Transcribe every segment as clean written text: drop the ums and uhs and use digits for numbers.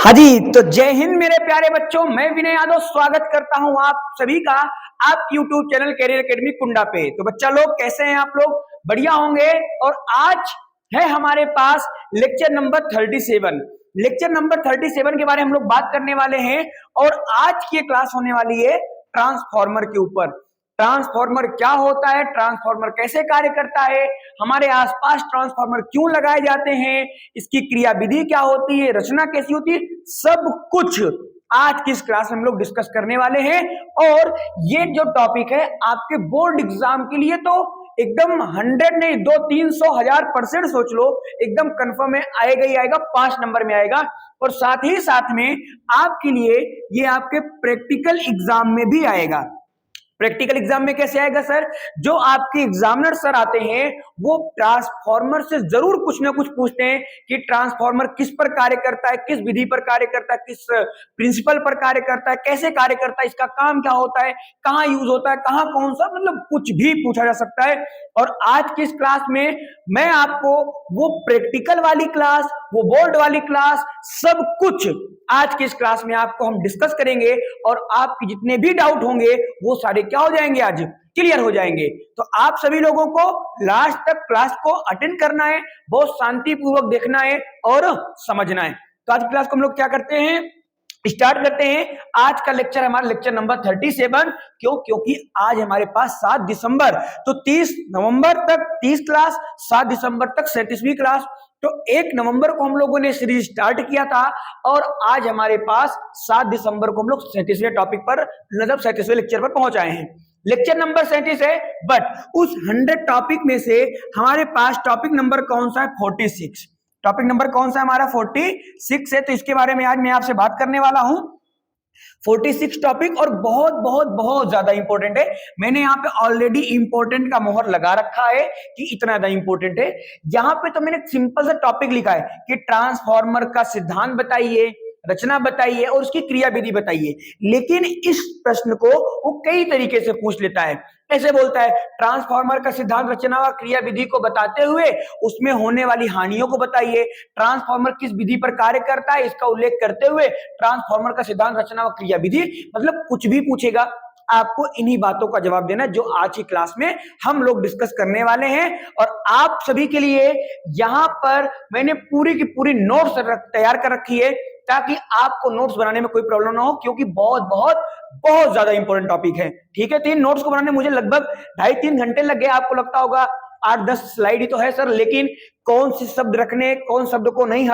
हाँ जी, तो जय हिंद मेरे प्यारे बच्चों। मैं विनय यादव स्वागत करता हूं आप सभी का आप यूट्यूब चैनल कैरियर एकेडमी कुंडा पे। तो बच्चा लोग कैसे हैं आप लोग? बढ़िया होंगे। और आज है हमारे पास लेक्चर नंबर 37। लेक्चर नंबर 37 के बारे में हम लोग बात करने वाले हैं और आज की क्लास होने वाली है ट्रांसफॉर्मर के ऊपर। ट्रांसफॉर्मर क्या होता है, ट्रांसफॉर्मर कैसे कार्य करता है, हमारे आसपास ट्रांसफॉर्मर क्यों लगाए जाते हैं, इसकी क्रिया विधि क्या होती है, रचना कैसी होती है, सब कुछ आज की इस क्लास में हम लोग डिस्कस करने वाले हैं। और ये जो टॉपिक है आपके बोर्ड एग्जाम के लिए तो एकदम 100 नहीं 200-300-1000% सोच लो, एकदम कंफर्म है, आएगा ही आएगा, 5 नंबर में आएगा। और साथ ही साथ में आपके लिए ये आपके प्रैक्टिकल एग्जाम में भी आएगा। प्रैक्टिकल एग्जाम में कैसे आएगा सर? जो आपके एग्जामिनर सर आते हैं वो ट्रांसफॉर्मर से जरूर कुछ ना कुछ पूछते हैं कि ट्रांसफॉर्मर किस पर कार्य करता है, किस विधि पर कार्य करता है, किस प्रिंसिपल पर कार्य करता है, कैसे कार्य करता है, इसका काम क्या होता है, कहाँ यूज होता है, कहाँ कौन सा, मतलब कुछ भी पूछा जा सकता है। और आज की इस क्लास में मैं आपको वो प्रैक्टिकल वाली क्लास, वो बोर्ड वाली क्लास, सब कुछ आज की इस क्लास में आपको हम डिस्कस करेंगे। और आपके जितने भी डाउट होंगे वो सारे क्या हो जाएंगे, आज क्लियर हो जाएंगे। तो आप सभी लोगों को लास्ट तक क्लास को अटेंड करना है, बहुत शांतिपूर्वक देखना है और समझना है। तो आज क्लास को हम लोग क्या करते हैं, स्टार्ट करते हैं। आज का लेक्चर हमारा लेक्चर नंबर 37। क्योंकि आज हमारे पास 7 दिसंबर, तो 30 नवंबर तक 30 क्लास, 7 दिसंबर तक 37वीं क्लास। तो 1 नवंबर को हम लोगों ने सीरीज स्टार्ट किया था और आज हमारे पास 7 दिसंबर को हम लोग 37वें टॉपिक पर, मतलब 37वें लेक्चर पर पहुंच आए हैं। लेक्चर नंबर 37 है, बट उस 100 टॉपिक में से हमारे पास टॉपिक नंबर कौन सा है? 46। टॉपिक नंबर कौन सा है हमारा? 46 है। तो इसके बारे में आज मैं आपसे बात करने वाला हूं। 46 टॉपिक और बहुत बहुत बहुत ज्यादा इंपॉर्टेंट है। मैंने यहाँ पे ऑलरेडी इंपॉर्टेंट का मोहर लगा रखा है कि इतना ज्यादा इंपॉर्टेंट है। यहाँ पे तो मैंने सिंपल सा टॉपिक लिखा है कि ट्रांसफॉर्मर का सिद्धांत बताइए, रचना बताइए और उसकी क्रिया विधि बताइए। लेकिन इस प्रश्न को वो कई तरीके से पूछ लेता है। ऐसे बोलता है ट्रांसफॉर्मर का सिद्धांत, रचना और क्रिया विधि को बताते हुए उसमें होने वाली हानियों को बताइए। ट्रांसफॉर्मर किस विधि पर कार्य करता है इसका उल्लेख करते हुए ट्रांसफॉर्मर का सिद्धांत, रचना और क्रिया विधि, मतलब कुछ भी पूछेगा, आपको इन्हीं बातों का जवाब देना जो आज की क्लास में हम लोग डिस्कस करने वाले हैं। और आप सभी के लिए यहां पर मैंने पूरी की पूरी नोट्स तैयार कर रखी है ताकि आपको नोट्स बनाने में कोई प्रॉब्लम ना हो, क्योंकि बहुत बहुत बहुत ज्यादा इंपॉर्टेंट टॉपिक है। ठीक है, 3 नोट्स को बनाने मुझे लगभग 2.5-3 घंटे लग गए। आपको लगता होगा 8-10 स्लाइड ही तो है सर, लेकिन कौन से शब्द रखने, कौन शब्द को नहीं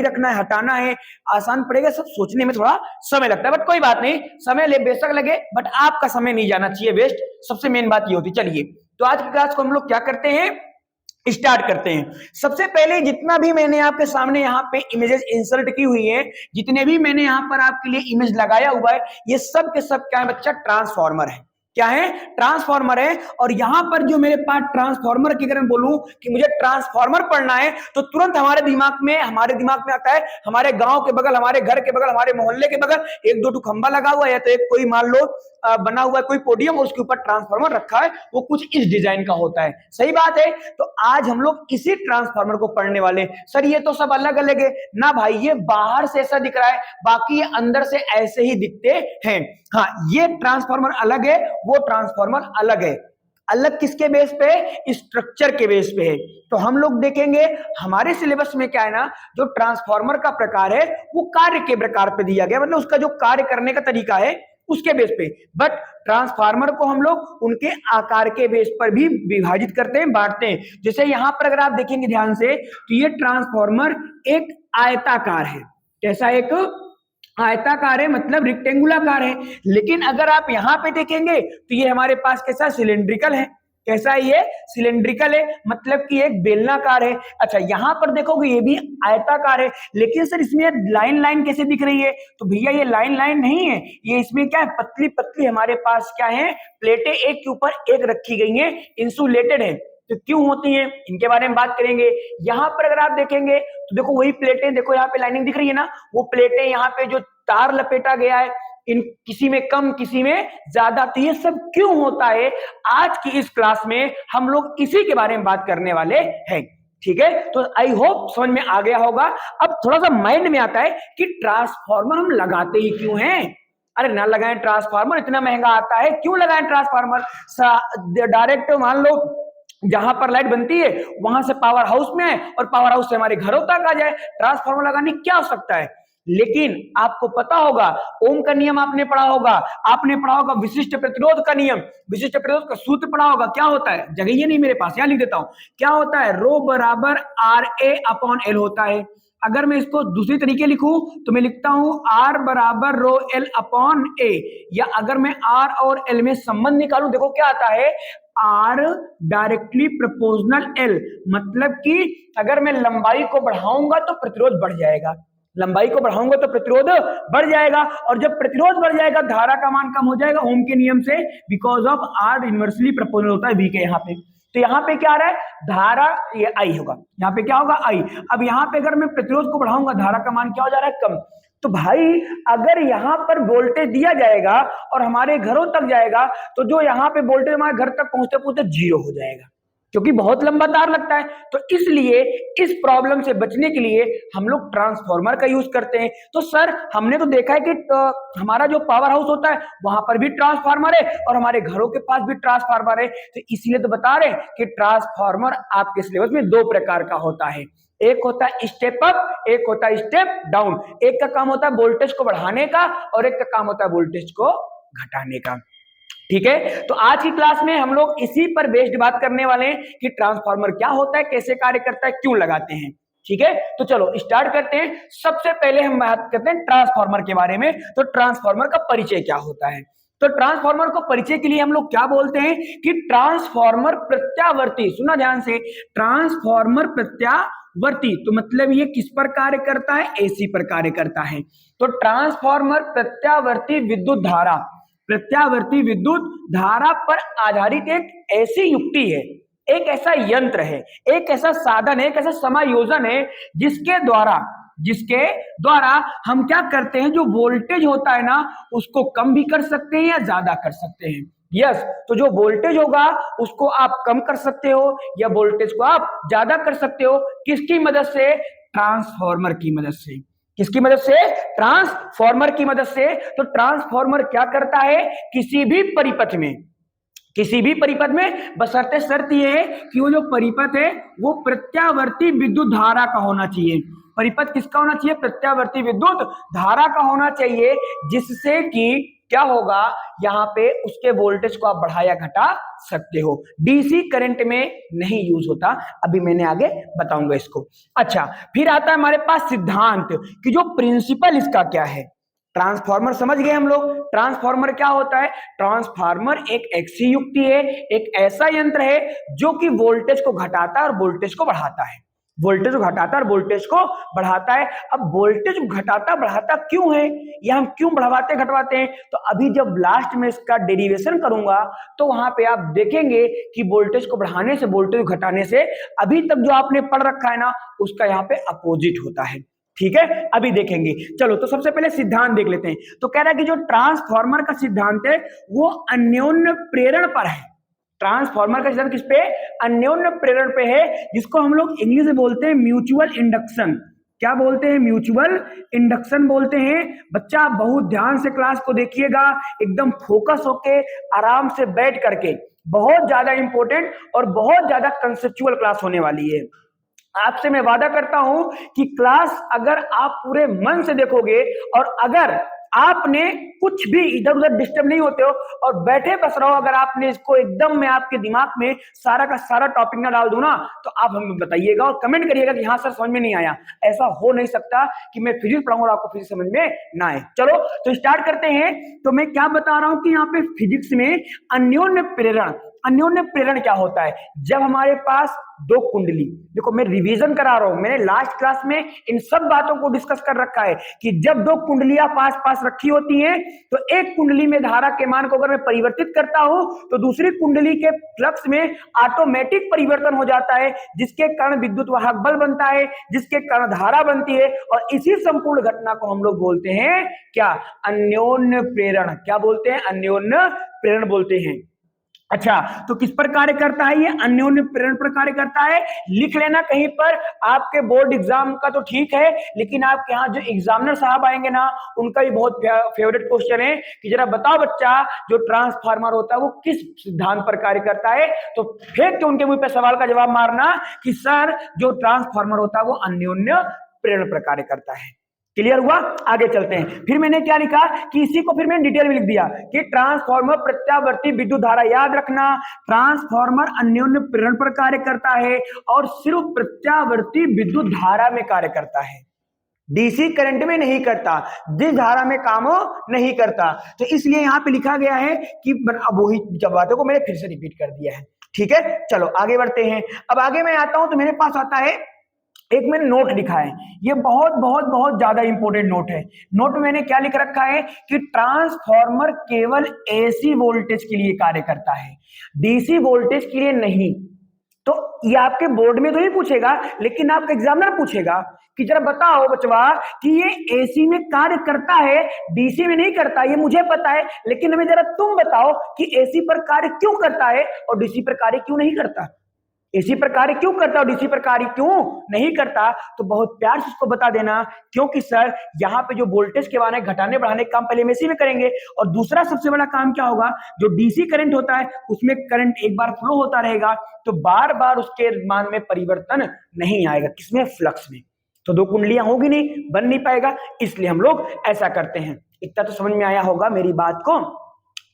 रखना है, हटाना है, आसान पड़ेगा, सब सोचने में थोड़ा समय लगता है। बट कोई बात नहीं, समय बेशक लगे, बट आपका समय नहीं जाना चाहिए वेस्ट, सबसे मेन बात ये होती। चलिए, तो आज की क्लास को हम लोग क्या करते हैं, स्टार्ट करते हैं। सबसे पहले जितना भी मैंने आपके सामने यहाँ पे इमेजेस इंसर्ट की हुई है, जितने भी मैंने यहाँ पर आपके लिए इमेज लगाया हुआ है, ये सब के सब क्या है बच्चा? ट्रांसफॉर्मर है। क्या है? ट्रांसफॉर्मर है। और यहां पर जो मेरे पास ट्रांसफॉर्मर की अगर मैं बोलूं कि मुझे ट्रांसफॉर्मर पढ़ना है तो तुरंत हमारे दिमाग में आता है हमारे गांव के बगल, हमारे घर के बगल, हमारे मोहल्ले के बगल 1-2 खंबा लगा हुआ है, तो एक कोई मान लो बना हुआ है कोई पोडियम और उसके ऊपर ट्रांसफार्मर रखा है, वो कुछ इस डिजाइन का होता है। सही बात है। तो आज हम लोग इसी ट्रांसफार्मर को पढ़ने वाले। सर ये तो सब अलग अलग है ना भाई, ये बाहर से ऐसा दिख रहा है, बाकी ये अंदर से ऐसे ही दिखते हैं। हाँ, ये ट्रांसफार्मर अलग है, वो ट्रांसफार्मर अलग है। अलग किसके बेस पे? स्ट्रक्चर के बेस पे है। तो हम लोग देखेंगे हमारे सिलेबस में क्या है ना, जो ट्रांसफार्मर का प्रकार है वो कार्य के प्रकार पे दिया गया, मतलब उसका जो कार्य करने का तरीका है उसके बेस पे। बट ट्रांसफार्मर को हम लोग उनके आकार के बेस पर भी विभाजित करते हैं, बांटते हैं। जैसे यहां पर अगर आप देखेंगे ध्यान से तो ये ट्रांसफार्मर एक आयताकार है। कैसा? एक आयताकार है, मतलब रेक्टेंगुलर है। लेकिन अगर आप यहां पे देखेंगे तो ये हमारे पास कैसा? सिलेंड्रिकल है। कैसा है? ये सिलेंड्रिकल है, मतलब कि एक बेलनाकार है। अच्छा, यहां पर देखोगे ये भी आयताकार है, लेकिन सर इसमें लाइन लाइन कैसे दिख रही है? तो भैया ये लाइन लाइन नहीं है, ये इसमें क्या है? पतली पतली हमारे पास क्या है? प्लेटें एक के ऊपर एक रखी गई हैं, इंसुलेटेड है। तो क्यों होती हैं इनके बारे में बात करेंगे। यहां पर अगर आप देखेंगे तो देखो वही प्लेटें, देखो यहाँ पे लाइनिंग दिख रही है ना, वो प्लेटें यहाँ पे जो तार लपेटा गया है, इन किसी में कम किसी में ज्यादा। तो ये सब क्यों होता है, आज की इस क्लास में हम लोग इसी के बारे में बात करने वाले हैं। ठीक है, तो आई होप समझ में आ गया होगा। अब थोड़ा सा माइंड में आता है कि ट्रांसफार्मर हम लगाते ही क्यों हैं। अरे ना लगाएं ट्रांसफार्मर, इतना महंगा आता है, क्यों लगाएं ट्रांसफार्मर। डायरेक्ट मान लो जहां पर लाइट बनती है वहां से पावर हाउस में है और पावर हाउस से हमारे घरों तक आ जाए, ट्रांसफार्मर लगाने की क्या आवश्यकता है। लेकिन आपको पता होगा, ओम का नियम आपने पढ़ा होगा, आपने पढ़ा होगा विशिष्ट प्रतिरोध का नियम, विशिष्ट प्रतिरोध का सूत्र पढ़ा होगा। क्या होता है, जगह ये नहीं मेरे पास, यहां लिख देता हूं, क्या होता है, रो बराबर आर ए अपॉन एल होता है। अगर मैं इसको दूसरी तरीके लिखूं तो मैं लिखता हूं आर बराबर रो एल अपॉन ए, या अगर मैं आर और एल में संबंध निकालूं, देखो क्या आता है, आर डायरेक्टली प्रोपोर्शनल एल, मतलब कि अगर मैं लंबाई को बढ़ाऊंगा तो प्रतिरोध बढ़ जाएगा, लंबाई को बढ़ाऊंगा तो प्रतिरोध बढ़ जाएगा, और जब प्रतिरोध बढ़ जाएगा धारा का मान कम हो जाएगा ओम के नियम से, because of are inversely proportional होता है वी के। यहाँ पे तो यहाँ पे क्या आ रहा है, धारा ये आई होगा, यहाँ पे क्या होगा, आई। अब यहाँ पे अगर मैं प्रतिरोध को बढ़ाऊंगा धारा का मान क्या हो जा रहा है, कम। तो भाई अगर यहाँ पर वोल्टेज दिया जाएगा और हमारे घरों तक जाएगा तो जो यहाँ पे वोल्टेज हमारे घर तक पहुंचते पहुंचते जीरो हो जाएगा, क्योंकि बहुत लंबा तार लगता है। तो इसलिए इस प्रॉब्लम से बचने के लिए हम लोग ट्रांसफार्मर का यूज करते हैं। तो सर हमने तो देखा है कि हमारा जो पावर हाउस होता है वहां पर भी ट्रांसफार्मर है और हमारे घरों के पास भी ट्रांसफार्मर है, तो इसीलिए तो बता रहे हैं कि ट्रांसफार्मर आपके सिलेबस में दो प्रकार का होता है, एक होता है स्टेप अप, एक होता है स्टेप डाउन। एक का काम होता है वोल्टेज को बढ़ाने का और एक का काम होता है वोल्टेज को घटाने का। ठीक है, तो आज की क्लास में हम लोग इसी पर बेस्ड बात करने वाले हैं कि ट्रांसफार्मर क्या होता है, कैसे कार्य करता है, क्यों लगाते हैं। ठीक है, तो चलो स्टार्ट करते हैं। सबसे पहले हम बात करते हैं ट्रांसफार्मर के बारे में। तो ट्रांसफार्मर का परिचय क्या होता है, तो ट्रांसफार्मर को परिचय के लिए हम लोग क्या बोलते हैं कि ट्रांसफार्मर प्रत्यावर्ती, सुना ध्यान से, ट्रांसफार्मर प्रत्यावर्ती, तो मतलब ये किस पर कार्य करता है, एसी पर कार्य करता है। तो ट्रांसफार्मर प्रत्यावर्ती विद्युत धारा, प्रत्यावर्ती विद्युत धारा पर आधारित एक ऐसी युक्ति है, एक ऐसा यंत्र है, एक ऐसा साधन है, एक ऐसा समायोजन है जिसके द्वारा हम क्या करते हैं, जो वोल्टेज होता है ना उसको कम भी कर सकते हैं या ज्यादा कर सकते हैं। यस, तो जो वोल्टेज होगा उसको आप कम कर सकते हो या वोल्टेज को आप ज्यादा कर सकते हो, किसकी मदद से, ट्रांसफार्मर की मदद से। किसकी मदद से, ट्रांसफार्मर की मदद से। तो ट्रांसफार्मर क्या करता है, किसी भी परिपथ में बशर्ते शर्त यह है कि वो जो परिपथ है वो प्रत्यावर्ती विद्युत धारा का होना चाहिए। परिपथ किसका होना चाहिए, प्रत्यावर्ती विद्युत धारा का होना चाहिए, जिससे कि क्या होगा, यहाँ पे उसके वोल्टेज को आप बढ़ा या घटा सकते हो। डीसी करंट में नहीं यूज होता, अभी मैंने आगे बताऊंगा इसको। अच्छा, फिर आता है हमारे पास सिद्धांत कि जो प्रिंसिपल इसका क्या है। ट्रांसफार्मर समझ गए हम लोग, ट्रांसफार्मर क्या होता है, ट्रांसफार्मर एक ऐसी युक्ति है, एक ऐसा यंत्र है जो कि वोल्टेज को घटाता है और वोल्टेज को बढ़ाता है, वोल्टेज को घटाता है और वोल्टेज को बढ़ाता है। अब वोल्टेज को घटाता बढ़ाता क्यों है, या हम क्यों बढ़वाते घटवाते हैं, तो अभी जब लास्ट में इसका डेरिवेशन करूंगा तो वहां पे आप देखेंगे कि वोल्टेज को बढ़ाने से वोल्टेज को घटाने से अभी तक जो आपने पढ़ रखा है ना उसका यहाँ पे अपोजिट होता है। ठीक है, अभी देखेंगे। चलो तो सबसे पहले सिद्धांत देख लेते हैं। तो कह रहा है कि जो ट्रांसफार्मर का सिद्धांत है वो अन्योन्य प्रेरण पर है। ट्रांसफार्मर का सिद्धांत किस पे, अन्योन्य प्रेरण पे है, जिसको हम लोग इंग्लिश में बोलते हैं म्यूचुअल इंडक्शन। क्या बोलते हैं, म्यूचुअल इंडक्शन बोलते हैं। बच्चा आप बहुत ध्यान से क्लास को देखिएगा, एकदम फोकस होके आराम से बैठ करके, बहुत ज्यादा इंपॉर्टेंट और बहुत ज्यादा कंसेप्चुअल क्लास होने वाली है। आपसे मैं वादा करता हूं कि क्लास अगर आप पूरे मन से देखोगे और अगर आपने कुछ भी इधर उधर डिस्टर्ब नहीं होते हो और बैठे बस रहो, अगर आपने इसको एकदम में आपके दिमाग में सारा का सारा टॉपिक ना डाल दूं ना, तो आप हमें बताइएगा और कमेंट करिएगा कि हाँ सर समझ में नहीं आया। ऐसा हो नहीं सकता कि मैं फिजिक्स पढ़ाऊंगा और आपको फिजिक्स समझ में ना आए। चलो तो स्टार्ट करते हैं। तो मैं क्या बता रहा हूं कि यहाँ पे फिजिक्स में अन्योन्य प्रेरण, अन्योन्य प्रेरण क्या होता है, जब हमारे पास दो कुंडली, देखो मैं रिवीजन करा रहा हूं, मैंने लास्ट क्लास में इन सब बातों को डिस्कस कर रखा है कि जब दो कुंडलियां पास पास रखी होती हैं तो एक कुंडली में धारा के मान को अगर मैं परिवर्तित करता हूं तो दूसरी कुंडली के फ्लक्स में ऑटोमेटिक परिवर्तन हो जाता है, जिसके कारण विद्युत वाहक बल बनता है, जिसके कारण धारा बनती है, और इसी संपूर्ण घटना को हम लोग बोलते हैं क्या, अन्योन्य प्रेरण। क्या बोलते हैं, अन्योन्य प्रेरण बोलते हैं। अच्छा, तो किस पर कार्य करता है? ये अन्योन्य प्रेरण पर कार्य करता है। लिख लेना कहीं पर, आपके बोर्ड एग्जाम का तो ठीक है, लेकिन आपके यहाँ जो एग्जामिनर साहब आएंगे ना, उनका भी बहुत फेवरेट क्वेश्चन है कि जरा बताओ बच्चा, जो ट्रांसफार्मर होता है वो किस सिद्धांत पर कार्य करता है? तो फेंक के उनके मुंह पे सवाल का जवाब मारना कि सर जो ट्रांसफार्मर होता है वो अन्योन्य प्रेरण पर कार्य करता है। क्लियर हुआ? आगे चलते हैं। फिर मैंने क्या लिखा कि इसी को फिर मैंने डिटेल में लिख दिया कि ट्रांसफार्मर प्रत्यावर्ती विद्युत धारा, याद रखना ट्रांसफार्मर अन्योन्य प्रेरण पर कार्य करता है और सिर्फ प्रत्यावर्ती विद्युत धारा में कार्य करता है, डीसी करंट में नहीं करता, जिस धारा में काम हो नहीं करता। तो इसलिए यहां पे लिखा गया है कि अब वही बातों को मैंने फिर से रिपीट कर दिया है। ठीक है, चलो आगे बढ़ते हैं। अब आगे मैं आता हूं तो मेरे पास आता है एक मैंने नोट लिखा है, ये बहुत बहुत बहुत ज्यादा इंपॉर्टेंट नोट है। नोट में मैंने क्या लिख रखा है कि ट्रांसफार्मर केवल एसी वोल्टेज के लिए कार्य करता है, डीसी वोल्टेज के लिए नहीं। तो ये आपके बोर्ड में तो नहीं पूछेगा, लेकिन आपका एग्जामिनर पूछेगा कि जरा बताओ बचवा कि ये एसी में कार्य करता है, डीसी में नहीं करता। ये मुझे पता है, लेकिन हमें जरा तुम बताओ कि एसी पर कार्य क्यों करता है और डीसी पर कार्य क्यों नहीं करता, एसी पर कार्य क्यों करता है और डीसी पर कार्य क्यों नहीं करता। तो बहुत प्यार से उसको बता देना, क्योंकि सर यहाँ पे जो वोल्टेज के वाले घटाने बढ़ाने काम पहले एसी में करेंगे, और दूसरा सबसे बड़ा काम क्या होगा, जो डीसी करंट होता है उसमें करंट एक बार फ्लो होता रहेगा, तो बार बार उसके मान में परिवर्तन नहीं आएगा, किसमें, फ्लक्स में। तो दो कुंडलियां होगी नहीं, बन नहीं पाएगा, इसलिए हम लोग ऐसा करते हैं। इतना तो समझ में आया होगा मेरी बात को।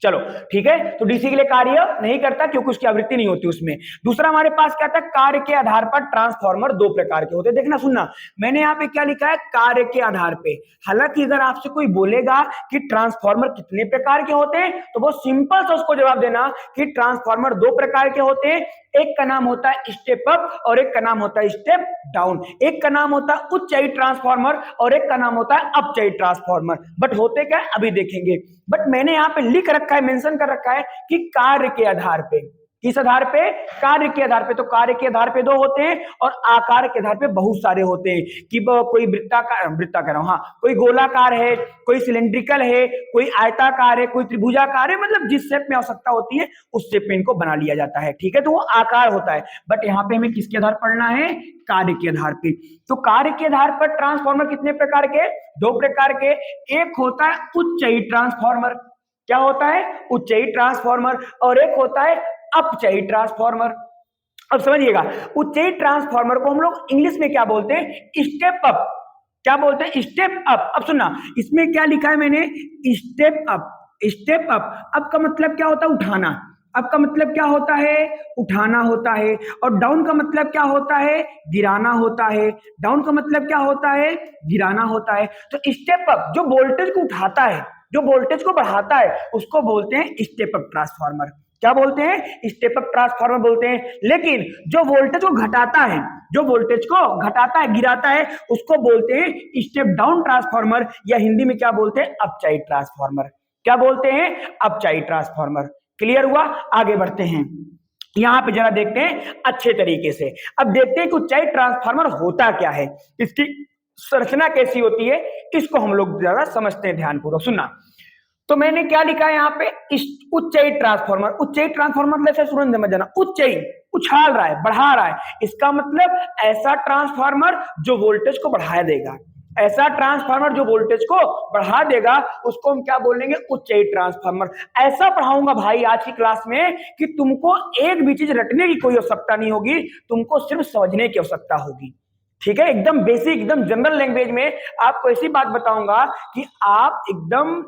चलो ठीक है, तो डीसी के लिए कार्य नहीं करता क्योंकि उसकी आवृत्ति नहीं होती उसमें। दूसरा हमारे पास क्या था, कार्य के आधार पर ट्रांसफार्मर दो प्रकार के होते हैं। देखना सुनना, मैंने यहाँ पे क्या लिखा है, कार्य के आधार पे। हालांकि अगर आपसे कोई बोलेगा कि ट्रांसफार्मर कितने प्रकार के होते हैं, तो बहुत सिंपल से उसको जवाब देना कि ट्रांसफार्मर दो प्रकार के होते हैं। एक का नाम होता है स्टेप अप और एक का नाम होता है स्टेप डाउन। एक का नाम होता है उच्चई ट्रांसफार्मर और एक का नाम होता है अपचयी ट्रांसफार्मर। बट होते क्या है अभी देखेंगे, बट मैंने यहाँ पे लिख रखा है, मेंशन कर रखा है कि कार्य के आधार पे। किस आधार पे, कार्य के आधार पे। तो कार्य के आधार पे दो होते हैं और आकार के आधार पे बहुत सारे होते हैं कि कोई वृत्ताकार कह रहा हूं, हाँ, कोई गोलाकार है, कोई सिलेंड्रिकल है, कोई आयताकार है, कोई त्रिभुजाकार है, मतलब जिस शेप में आवश्यकता होती है उस शेप में इनको बना लिया जाता है। ठीक है, तो वो आकार होता है। बट यहाँ पे हमें किसके आधार पढ़ना है, कार्य के आधार पे। तो कार्य के आधार पर ट्रांसफार्मर कितने प्रकार के, दो प्रकार के। एक होता है उच्चई ट्रांसफार्मर, क्या होता है, उच्चई ट्रांसफार्मर, और एक होता है अपचयी ट्रांसफार्मर। अब समझिएगा, उच्चई ट्रांसफार्मर को हम लोग इंग्लिश में क्या बोलते हैं, स्टेप अप। क्या बोलते हैं, स्टेप अप। अब सुनना, इसमें क्या लिखा है मैंने, step up. Step up, up का मतलब क्या होता है, उठाना। अप का मतलब क्या होता है, उठाना होता है। और डाउन का मतलब क्या होता है, गिराना होता है। डाउन का मतलब क्या होता है, गिराना होता है। तो स्टेप अप जो वोल्टेज को उठाता है, जो वोल्टेज को बढ़ाता है, उसको बोलते हैं स्टेप अप ट्रांसफार्मर। क्या बोलते हैं, स्टेप अप ट्रांसफार्मर बोलते हैं। लेकिन जो वोल्टेज को घटाता है, जो वोल्टेज को घटाता है, गिराता है, उसको बोलते हैं स्टेप डाउन ट्रांसफार्मर, या हिंदी में क्या बोलते हैं, अपचयी ट्रांसफार्मर। क्या बोलते हैं, अपचयी ट्रांसफार्मर। क्लियर हुआ? आगे बढ़ते हैं। यहां पे जरा देखते हैं अच्छे तरीके से। अब देखते हैं कि उच्चई ट्रांसफार्मर होता क्या है, इसकी संरचना कैसी होती है, इसको हम लोग जरा समझते हैं ध्यानपूर्वक। सुनना, तो मैंने क्या लिखा है यहाँ पे, उच्चई ट्रांसफार्मर। उच्चई ट्रांसफार्मर मतलब तुरंत समझ जाना, उच्चई उछाल रहा है, बढ़ा रहा है, इसका मतलब ऐसा ट्रांसफार्मर जो वोल्टेज को बढ़ा देगा। ऐसा ट्रांसफार्मर जो वोल्टेज को बढ़ा देगा उसको हम क्या बोलेंगे, उच्चई ट्रांसफार्मर। ऐसा पढ़ाऊंगा भाई आज की क्लास में कि तुमको एक भी चीज रटने की कोई आवश्यकता नहीं होगी, तुमको सिर्फ समझने की आवश्यकता होगी। ठीक है, एकदम बेसिक, एकदम जनरल लैंग्वेज में आपको ऐसी बात बताऊंगा कि आप एकदम,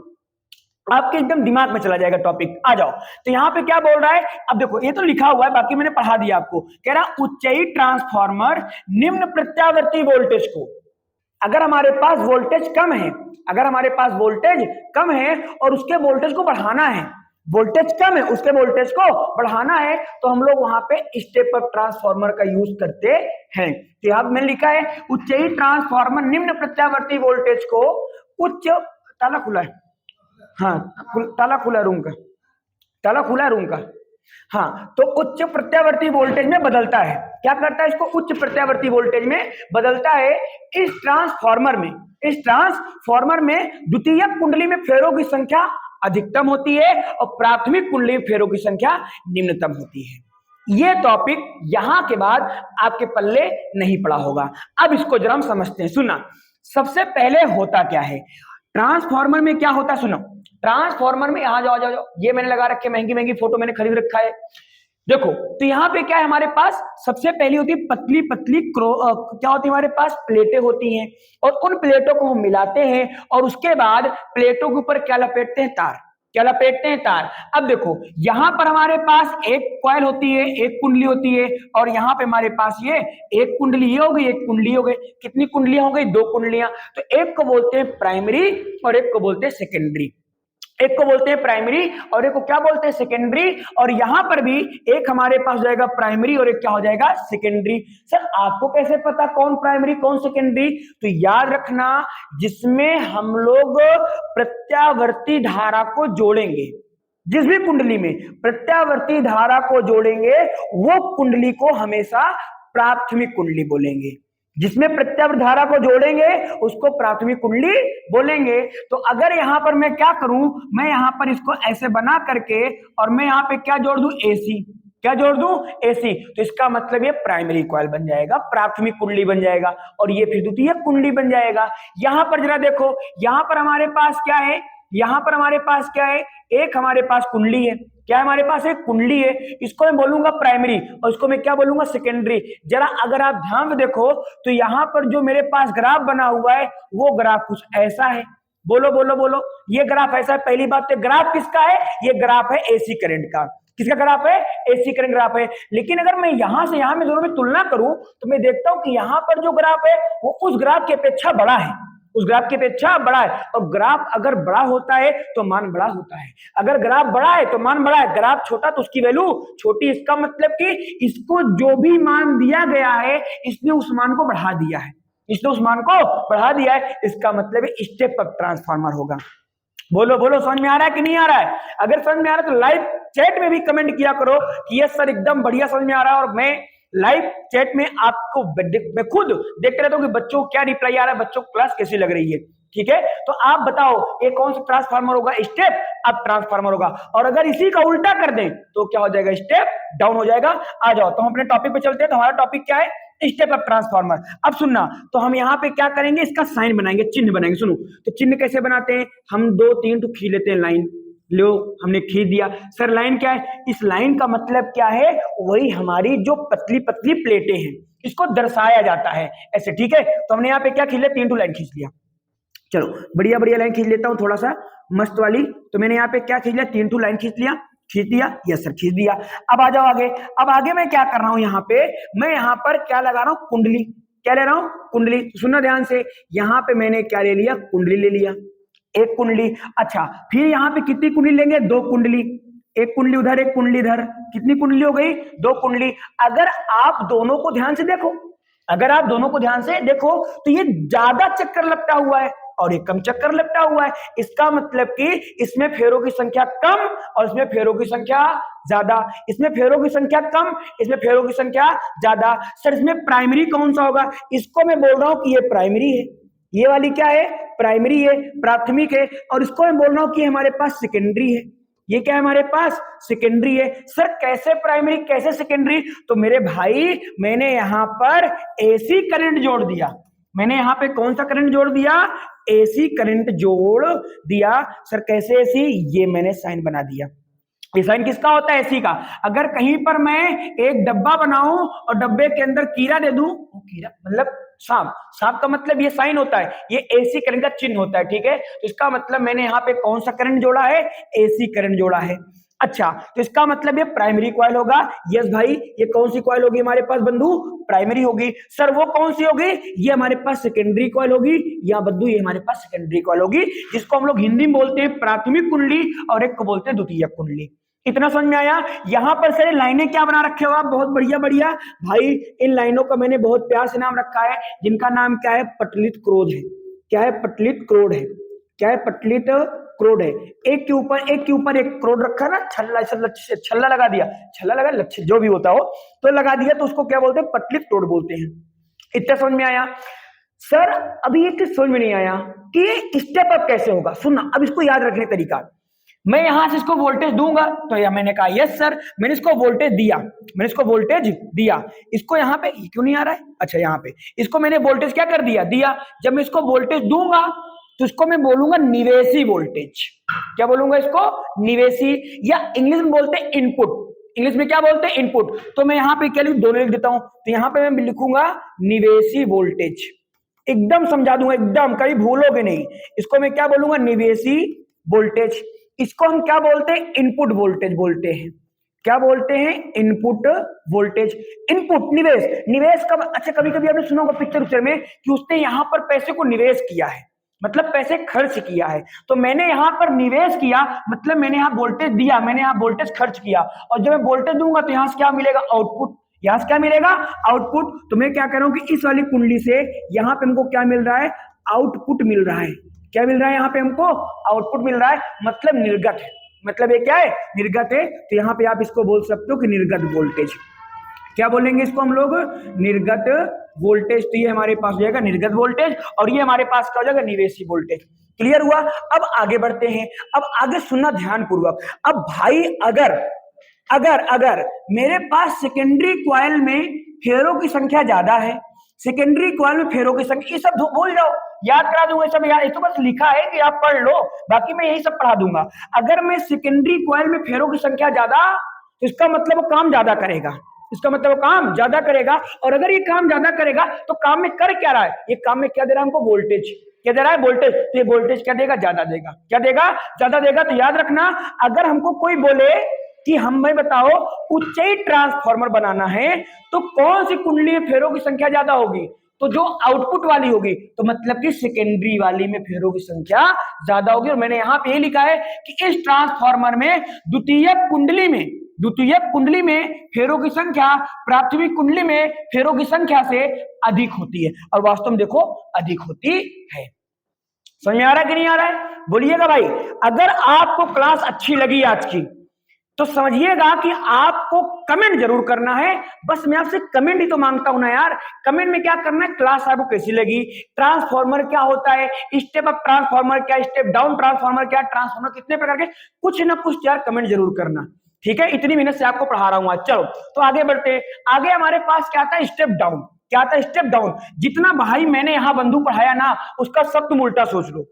आपके एकदम दिमाग में चला जाएगा टॉपिक। आ जाओ, तो यहाँ पे क्या बोल रहा है, अब देखो ये तो लिखा हुआ है, बाकी मैंने पढ़ा दिया आपको। कह रहा उच्चई ट्रांसफार्मर निम्न प्रत्यावर्ती वोल्टेज को, अगर हमारे पास वोल्टेज कम है, अगर हमारे पास वोल्टेज कम है और उसके वोल्टेज को बढ़ाना है, वोल्टेज कम है उसके वोल्टेज को बढ़ाना है, तो हम लोग वहां पे स्टेप अप ट्रांसफार्मर का यूज करते हैं। तो यहां मैंने लिखा है उच्चई ट्रांसफार्मर निम्न प्रत्यावर्ती वोल्टेज को उच्च, ताला खुला है, हाँ ताला खुला रूम का, ताला खुला रूम का, हाँ, तो उच्च प्रत्यावर्ती वोल्टेज में बदलता है। क्या करता है, इसको उच्च प्रत्यावर्ती वोल्टेज में बदलता है। इस ट्रांसफार्मर में, इस ट्रांसफार्मर में द्वितीयक कुंडली में फेरों की संख्या अधिकतम होती है और प्राथमिक कुंडली में फेरों की संख्या निम्नतम होती है। ये टॉपिक यहां के बाद आपके पल्ले नहीं पड़ा होगा। अब इसको जरा हम समझते हैं। सुना, सबसे पहले होता क्या है ट्रांसफार्मर में, क्या होता है सुनो। ट्रांसफार्मर में यहां जाओ जाओ जाओ, ये मैंने लगा रखे, महंगी महंगी फोटो मैंने खरीद रखा है। देखो तो यहाँ पे क्या है हमारे पास, सबसे पहली होती है पतली पतली क्या होती है हमारे पास, प्लेटें होती हैं, और उन प्लेटों को हम मिलाते हैं और उसके बाद प्लेटों के ऊपर क्या लपेटते हैं, तार। क्या लपेटते हैं, तार। अब देखो यहां पर हमारे पास एक कॉइल होती है, एक कुंडली होती है, और यहाँ पे हमारे पास ये एक कुंडली ये हो गई, एक कुंडली हो गई। कितनी कुंडलियां हो गई, दो कुंडलियां। तो एक को बोलते हैं प्राइमरी और एक को बोलते हैं सेकेंडरी। एक को बोलते हैं प्राइमरी और एक को क्या बोलते हैं, सेकेंडरी। और यहां पर भी एक हमारे पास हो जाएगा प्राइमरी और एक क्या हो जाएगा, सेकेंडरी। सर आपको कैसे पता कौन प्राइमरी कौन सेकेंडरी? तो याद रखना, जिसमें हम लोग प्रत्यावर्ती धारा को जोड़ेंगे, जिस भी कुंडली में प्रत्यावर्ती धारा को जोड़ेंगे वो कुंडली को हमेशा प्राथमिक कुंडली बोलेंगे। जिसमें प्रत्यावर्ती धारा को जोड़ेंगे उसको प्राथमिक कुंडली बोलेंगे। तो अगर यहां पर मैं क्या करूं, मैं यहां पर इसको ऐसे बना करके और मैं यहां पे क्या जोड़ दूं, एसी। क्या जोड़ दूं, एसी। तो इसका मतलब ये प्राइमरी कॉइल बन जाएगा, प्राथमिक कुंडली बन जाएगा, और ये फिर द्वितीय कुंडली बन जाएगा। यहां पर जरा देखो, यहां पर हमारे पास क्या है, यहां पर हमारे पास क्या है, एक हमारे पास कुंडली है। क्या है हमारे पास, एक कुंडली है। इसको मैं बोलूंगा प्राइमरी और इसको मैं क्या बोलूंगा, सेकेंडरी। जरा अगर आप ध्यान से देखो तो यहां पर जो मेरे पास ग्राफ बना हुआ है वो ग्राफ कुछ ऐसा है। बोलो बोलो बोलो, ये ग्राफ ऐसा है। पहली बात तो ग्राफ किसका है, ये ग्राफ है एसी करंट का। किसका ग्राफ है, एसी करंट ग्राफ है। लेकिन अगर मैं यहां से यहां में दोनों में तुलना करूं तो मैं देखता हूं कि यहां पर जो ग्राफ है वो उस ग्राफ की अपेक्षा बड़ा है, उस ग्राफ की अपेक्षा बड़ा है। और ग्राफ अगर बड़ा होता है तो मान बड़ा होता है, अगर ग्राफ बड़ा है तो मान बड़ा है, ग्राफ छोटा तो उसकी वैल्यू छोटी। इसका मतलब कि इसको जो भी मान दिया गया है इसने उस मान को बढ़ा दिया है, इसने उस मान को बढ़ा दिया है। इसका मतलब स्टेप अप ट्रांसफार्मर होगा। बोलो बोलो, समझ में आ रहा है कि नहीं आ रहा है? अगर समझ में आ रहा है तो लाइव चैट में भी कमेंट किया करो कि यस सर एकदम बढ़िया समझ में आ रहा है। और मैं लाइव चैट में आपको मैं खुद देखते रहता हूँ कि बच्चों को क्या रिप्लाई आ रहा है, बच्चों को क्लास कैसी लग रही है। ठीक है, तो आप बताओ ये कौन सा ट्रांसफार्मर होगा, स्टेप अप ट्रांसफार्मर होगा। और अगर इसी का उल्टा कर दें तो क्या हो जाएगा, स्टेप डाउन हो जाएगा। आ जाओ तो हम अपने टॉपिक पे चलते हैं। तो हमारा टॉपिक क्या है, स्टेप अप ट्रांसफार्मर। अब सुनना, तो हम यहाँ पे क्या करेंगे, इसका साइन बनाएंगे, चिन्ह बनाएंगे। सुनो, तो चिन्ह कैसे बनाते हैं, हम 2-3 तो खींच लेते हैं लाइन। लो हमने खींच दिया। सर लाइन क्या है, इस लाइन का मतलब क्या है, वही हमारी जो पतली पतली प्लेटें हैं इसको दर्शाया जाता है ऐसे। ठीक है, तो हमने यहाँ पे क्या खींच लिया, 3 लाइन खींच लिया। चलो बढ़िया बढ़िया लाइन खींच लेता हूँ थोड़ा सा मस्त वाली। तो मैंने यहाँ पे क्या खींच लिया, 3 लाइन खींच लिया, खींच दिया, यस सर खींच दिया। अब आ जाओ आगे। अब आगे मैं क्या कर रहा हूं, यहाँ पे मैं यहाँ पर क्या लगा रहा हूं, कुंडली। क्या ले रहा हूं, कुंडली। सुनना ध्यान से, यहाँ पे मैंने क्या ले लिया, कुंडली ले लिया, एक कुंडली। अच्छा फिर यहाँ पे कितनी कुंडली लेंगे, 2 कुंडली। एक कुंडली उधर, एक कुंडली इधर। कितनी कुंडली हो गई, 2 कुंडली। अगर आप दोनों को ध्यान से देखो, अगर आप दोनों को ध्यान से देखो तो ये ज्यादा चक्कर लपटा हुआ है और ये कम चक्कर लपटा हुआ है। इसका मतलब कि इसमें फेरों की संख्या कम और इसमें फेरों की संख्या ज्यादा। इसमें फेरों की संख्या कम, इसमें फेरों की संख्या ज्यादा। सर इसमें प्राइमरी कौन सा होगा, इसको मैं बोल रहा हूं कि ये प्राइमरी है, ये वाली क्या है, प्राइमरी है, प्राथमिक है। और इसको मैं बोल रहा हूं कि हमारे पास सेकेंडरी है, ये क्या है हमारे पास, सेकेंडरी है। सर कैसे प्राइमरी कैसे सेकेंडरी, तो मेरे भाई मैंने यहां पर एसी करंट जोड़ दिया। मैंने यहां पे कौन सा करंट जोड़ दिया, एसी करंट जोड़ दिया। सर कैसे एसी, ये मैंने साइन बना दिया। ये साइन किसका होता है, एसी का। अगर कहीं पर मैं एक डब्बा बनाऊं और डब्बे के अंदर कीड़ा दे दूं, कीड़ा मतलब सांप, सांप का मतलब ये साइन होता है, ये एसी करंट का चिन्ह होता है। ठीक है, तो इसका मतलब मैंने यहाँ पे कौन सा करंट जोड़ा है, एसी करंट जोड़ा है। अच्छा तो इसका मतलब ये प्राइमरी कॉइल होगा। यस भाई, ये कौन सी कॉइल होगी हमारे पास बंधु, प्राइमरी होगी। सर वो कौन सी होगी, ये हमारे पास सेकेंडरी कॉइल होगी, या बंधु ये हमारे पास सेकेंडरी कॉइल होगी, जिसको हम लोग हिंदी में बोलते हैं प्राथमिक कुंडली और एक को बोलते हैं द्वितीय कुंडली। इतना समझ में आया। यहां पर सारे लाइनें क्या बना रखे हो आप, बहुत बढ़िया बढ़िया भाई। इन लाइनों का मैंने बहुत प्यार से नाम रखा है, जिनका नाम क्या है, पटलित क्रोध है। क्या है, पटलित क्रोध है। क्या है, पटलित क्रोध है। एक के ऊपर एक क्रोध रखा ना, छल्ला लगा दिया, छल्ला लगा लक्ष्य जो भी होता हो तो लगा दिया, तो उसको क्या बोलते हैं, पटलित क्रोध बोलते हैं। इतना समझ में आया। सर अभी एक समझ में नहीं आया कि स्टेप अप कैसे होगा। सुनना, अब इसको याद रखने का तरीका, मैं यहां से इसको वोल्टेज दूंगा, तो यह मैंने कहा यस सर, मैंने इसको वोल्टेज दिया, मैंने इसको वोल्टेज दिया, इसको यहाँ पे क्यों नहीं आ रहा है, अच्छा यहाँ पे इसको मैंने वोल्टेज क्या कर दिया, दिया। जब मैं इसको वोल्टेज दूंगा तो इसको मैं बोलूंगा निवेशी वोल्टेज। क्या बोलूंगा इसको, निवेशी, या इंग्लिश में बोलते हैं इनपुट, इंग्लिश में क्या बोलते हैं, इनपुट। तो मैं यहाँ पे क्या लिख, दोनों लिख देता हूं, तो यहाँ पे मैं लिखूंगा निवेशी वोल्टेज, एकदम समझा दूंगा, एकदम कभी भूलोगे नहीं। इसको मैं क्या बोलूंगा, निवेशी वोल्टेज। इसको हम क्या बोलते हैं, इनपुट वोल्टेज बोलते हैं। क्या बोलते हैं, इनपुट वोल्टेज। इनपुट, निवेश, निवेश कब, अच्छा कभी कभी आपने सुना होगा पिक्चर में कि उसने यहां पर पैसे को निवेश किया है, मतलब पैसे खर्च किया है। तो मैंने यहां पर निवेश किया, मतलब मैंने यहां वोल्टेज दिया, मैंने यहां वोल्टेज खर्च किया, और जब मैं वोल्टेज दूंगा तो यहां से क्या मिलेगा, आउटपुट। यहां से क्या मिलेगा, आउटपुट। तो मैं क्या कर रहा हूं कि इस वाली कुंडली से यहां पे हमको क्या मिल रहा है, आउटपुट मिल रहा है। क्या मिल रहा है, यहाँ पे हमको आउटपुट मिल रहा है, मतलब निर्गत है, मतलब ये क्या है, निर्गत है। तो यहाँ पे आप इसको बोल सकते हो कि निर्गत वोल्टेज। क्या बोलेंगे इसको हम लोग, निर्गत वोल्टेज। तो ये हमारे पास हो जाएगा निर्गत वोल्टेज, और ये हमारे पास क्या हो जाएगा, निवेशी वोल्टेज। क्लियर हुआ। अब आगे बढ़ते हैं, अब आगे सुनना ध्यान पूर्वक। अब भाई अगर अगर अगर मेरे पास सेकेंडरी कॉइल में फेरों की संख्या ज्यादा है, सेकेंडरी कॉइल में फेरों की संख्या, ये सब भूल जाओ, याद करा दूंगा सब, यार ये तो बस लिखा है कि आप पढ़ लो, बाकी मैं यही सब पढ़ा दूंगा। अगर मैं सेकेंडरी कॉइल में फेरों की संख्या ज्यादा, तो इसका मतलब वो काम ज्यादा करेगा, इसका मतलब वो काम ज्यादा करेगा। और अगर ये काम ज्यादा करेगा तो काम में कर क्या रहा है, ये काम में क्या दे रहा है हमको, वोल्टेज। क्या दे रहा है, वोल्टेज। तो ये वोल्टेज क्या देगा, ज्यादा देगा। क्या देगा, ज्यादा देगा। तो याद रखना, अगर हमको कोई बोले कि हमें बताओ उच्चई ट्रांसफार्मर बनाना है तो कौन सी कुंडली में फेरों की संख्या ज्यादा होगी, तो जो आउटपुट वाली होगी, तो मतलब कि सेकेंडरी वाली में फेरों की संख्या ज्यादा होगी। और मैंने यहां पे लिखा है कि इस ट्रांसफार्मर में द्वितीयक कुंडली में फेरों की संख्या प्राथमिक कुंडली में फेरों की संख्या से अधिक होती है, और वास्तव में देखो अधिक होती है। समझ में आ रहा है कि नहीं आ रहा है, बोलिएगा भाई। अगर आपको क्लास अच्छी लगी आज की, तो समझिएगा कि आपको कमेंट जरूर करना है। बस मैं आपसे कमेंट ही तो मांगता हूं ना यार। कमेंट में क्या करना है, क्लास आपको कैसी लगी, ट्रांसफार्मर क्या होता है, स्टेप अप ट्रांसफार्मर क्या, स्टेप डाउन ट्रांसफार्मर क्या, ट्रांसफार्मर कितने प्रकार के, कुछ ना कुछ यार कमेंट जरूर करना, ठीक है। इतनी मेहनत से आपको पढ़ा रहा हूं आज। चलो तो आगे बढ़ते हैं। आगे हमारे पास क्या था, स्टेप डाउन। क्या था, स्टेप डाउन। जितना भाई मैंने यहां बंधु पढ़ाया ना, उसका सब तुम उल्टा सोच लो।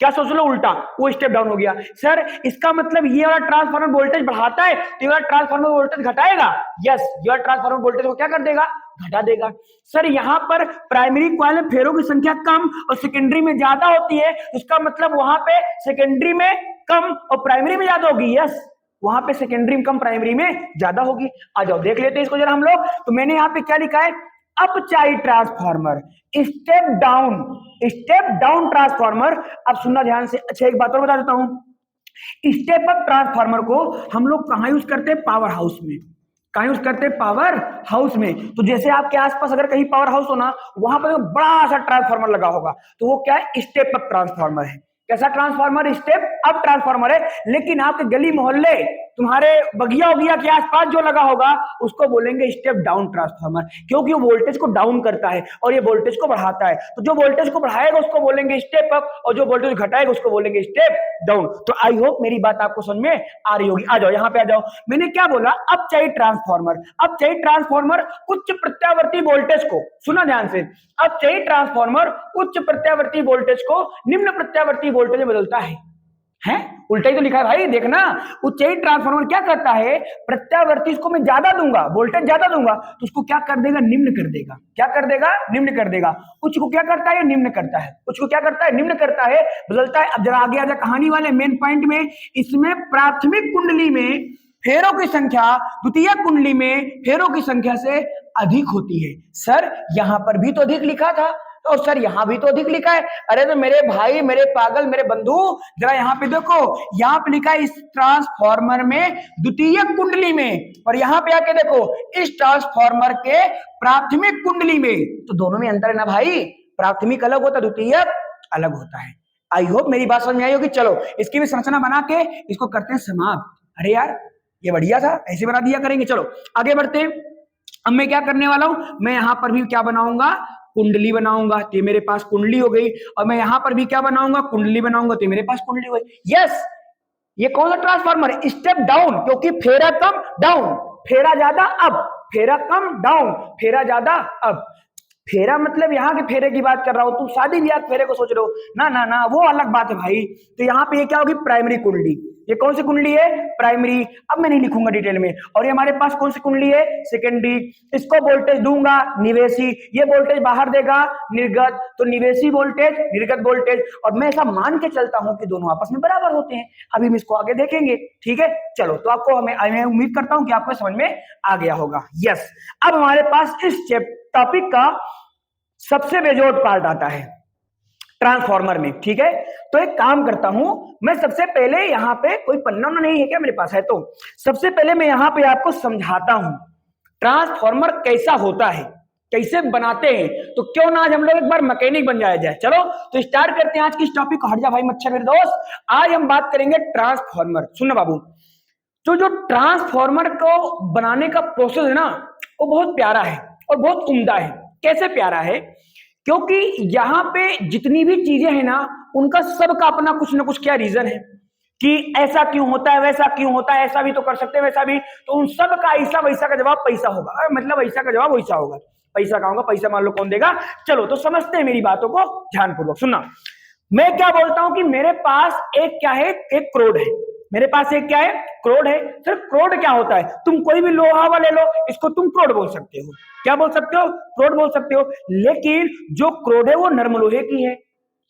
क्या सोच लो, उल्टा, वो स्टेप डाउन हो गया। सर इसका मतलब ये वाला ट्रांसफार्मर वोल्टेज बढ़ाता है तो ये वाला ट्रांसफार्मर वोल्टेज घटाएगा। यस, ये वाला ट्रांसफार्मर वोल्टेज को क्या कर देगा, घटा देगा। सर यहाँ पर प्राइमरी कॉइल में फेरों की संख्या कम और सेकेंडरी में ज्यादा होती है, उसका मतलब वहां पे सेकेंडरी में कम और प्राइमरी में ज्यादा होगी। यस, वहां पे सेकेंडरी में कम प्राइमरी में ज्यादा होगी। आ जाओ देख लेते हैं इसको जरा हम लोग। तो मैंने यहाँ पे क्या लिखा है, अपचाई ट्रांसफार्मर, स्टेप डाउन ट्रांसफार्मर। अब सुनना ध्यान से। अच्छा एक बात और बता देता हूं, स्टेप अप ट्रांसफार्मर को हम लोग कहां यूज करते हैं, पावर हाउस में। कहां यूज करते हैं, पावर हाउस में। तो जैसे आपके आसपास अगर कहीं पावर हाउस हो ना, वहां पर बड़ा सा ट्रांसफार्मर लगा होगा, तो वो क्या है, स्टेप अप ट्रांसफार्मर है। कैसा ट्रांसफार्मर, स्टेप अप ट्रांसफार्मर है। लेकिन आपके गली मोहल्ले, तुम्हारे बगिया उगिया के आसपास जो लगा होगा, उसको बोलेंगे स्टेप डाउन ट्रांसफार्मर, क्योंकि वो वोल्टेज को डाउन करता है और ये वोल्टेज को बढ़ाता है। तो जो वोल्टेज को बढ़ाएगा उसको बोलेंगे स्टेप अप, और जो वोल्टेज घटाएगा उसको बोलेंगे स्टेप डाउन। तो आई होप मेरी बात आपको समझ में आ रही होगी। आ जाओ यहाँ पे आ जाओ। मैंने क्या बोला, अपचाई ट्रांसफार्मर उच्च प्रत्यावर्ती वोल्टेज को, सुना ध्यान से, अपचाई ट्रांसफार्मर उच्च प्रत्यावर्ती वोल्टेज को निम्न प्रत्यावर्ती वोल्टेज में बदलता है। उल्टा ही तो लिखा है भाई, देखना। उच्चई ट्रांसफार्मर क्या करता है, प्रत्यावर्ती इसको मैं ज्यादा दूंगा, वोल्टेज ज्यादा दूंगा, तो उसको क्या कर देगा, निम्न कर देगा। क्या कर देगा, निम्न कर देगा। उच्च को क्या करता है, निम्न करता है। उच्च को क्या करता है, निम्न करता है, बदलता है। अब जरा आगे आ जा कहानी वाले मेन पॉइंट में। इसमें प्राथमिक कुंडली में फेरों की संख्या द्वितीय कुंडली में फेरों की संख्या से अधिक होती है। सर यहां पर भी तो अधिक लिखा था, तो सर यहां भी तो अधिक लिखा है। अरे तो मेरे भाई, मेरे पागल, मेरे बंधु, जरा यहाँ पे देखो, यहाँ पे लिखा है इस ट्रांसफार्मर में द्वितीय कुंडली में, और यहाँ पे आके देखो इस ट्रांसफार्मर के प्राथमिक कुंडली में। तो दोनों में अंतर है ना भाई, प्राथमिक अलग होता है, द्वितीय अलग होता है। आई होप मेरी बात समझ में आई होगी। चलो इसकी भी संरचना बना के इसको करते हैं समाप्त। अरे यार ये बढ़िया था, ऐसे बना दिया करेंगे। चलो आगे बढ़ते हैं। अब मैं क्या करने वाला हूं, मैं यहां पर भी क्या बनाऊंगा, कुंडली बनाऊंगा। तो मेरे पास कुंडली हो गई। और मैं यहां पर भी क्या बनाऊंगा, कुंडली बनाऊंगा। तो मेरे पास कुंडली हो गई। यस, ये कौन सा ट्रांसफार्मर? स्टेप डाउन, क्योंकि फेरा कम डाउन, फेरा ज्यादा अप, फेरा कम डाउन, फेरा ज्यादा अप। फेरा मतलब यहाँ के फेरे की बात कर रहा हूं, तुम शादी ब्याह के फेरे को सोच रहे हो ना, ना ना, वो अलग बात है भाई। तो यहाँ पे ये क्या होगी? प्राइमरी कुंडली। ये कौन सी कुंडली है? प्राइमरी। अब मैं नहीं लिखूंगा डिटेल में। और ये हमारे पास कौन सी कुंडली है? सेकेंडरी। इसको वोल्टेज दूंगा निवेशी, ये वोल्टेज बाहर देगा निर्गत, तो निवेशी वोल्टेज निर्गत वोल्टेज। और मैं ऐसा मान के चलता हूं कि दोनों आपस में बराबर होते हैं। अभी हम इसको आगे देखेंगे, ठीक है। चलो, तो आपको मैं उम्मीद करता हूं कि आपको समझ में आ गया होगा। यस, अब हमारे पास इस टॉपिक का सबसे बेजोड़ पार्ट आता है ट्रांसफार्मर में, ठीक है। तो एक काम करता हूं, मैं सबसे पहले यहां पे, कोई पन्ना नहीं है क्या मेरे पास? है तो सबसे पहले मैं यहां पे आपको समझाता हूं ट्रांसफार्मर कैसा होता है, कैसे बनाते हैं। तो क्यों ना आज हम लोग एक बार मैकेनिक बन जाए। चलो तो स्टार्ट करते हैं आज की इस टॉपिक को। हट जा भाई मच्छर मेरे दोस्त। आज हम बात करेंगे ट्रांसफार्मर। सुनना बाबू, तो जो ट्रांसफार्मर को बनाने का प्रोसेस है ना, वो बहुत प्यारा है और बहुत उम्दा है। कैसे प्यारा है? क्योंकि यहाँ पे जितनी भी चीजें हैं ना, उनका सबका अपना कुछ ना कुछ क्या रीजन है कि ऐसा क्यों होता है, वैसा क्यों होता है, ऐसा भी तो कर सकते हैं, वैसा भी। तो उन सब का ऐसा वैसा का जवाब पैसा होगा, मतलब ऐसा का जवाब वैसा होगा। पैसा का होगा, पैसा मान लो कौन देगा। चलो तो समझते हैं मेरी बातों को ध्यानपूर्वक सुनना। मैं क्या बोलता हूं कि मेरे पास एक क्या है? एक क्रोड है। मेरे पास एक क्या है? क्रोड है। सर क्रोड क्या होता है? तुम कोई भी लोहा वाले लो, इसको तुम क्रोड बोल सकते हो। क्या बोल सकते हो? क्रोड बोल सकते हो। लेकिन जो क्रोड है वो नर्म लोहे की है।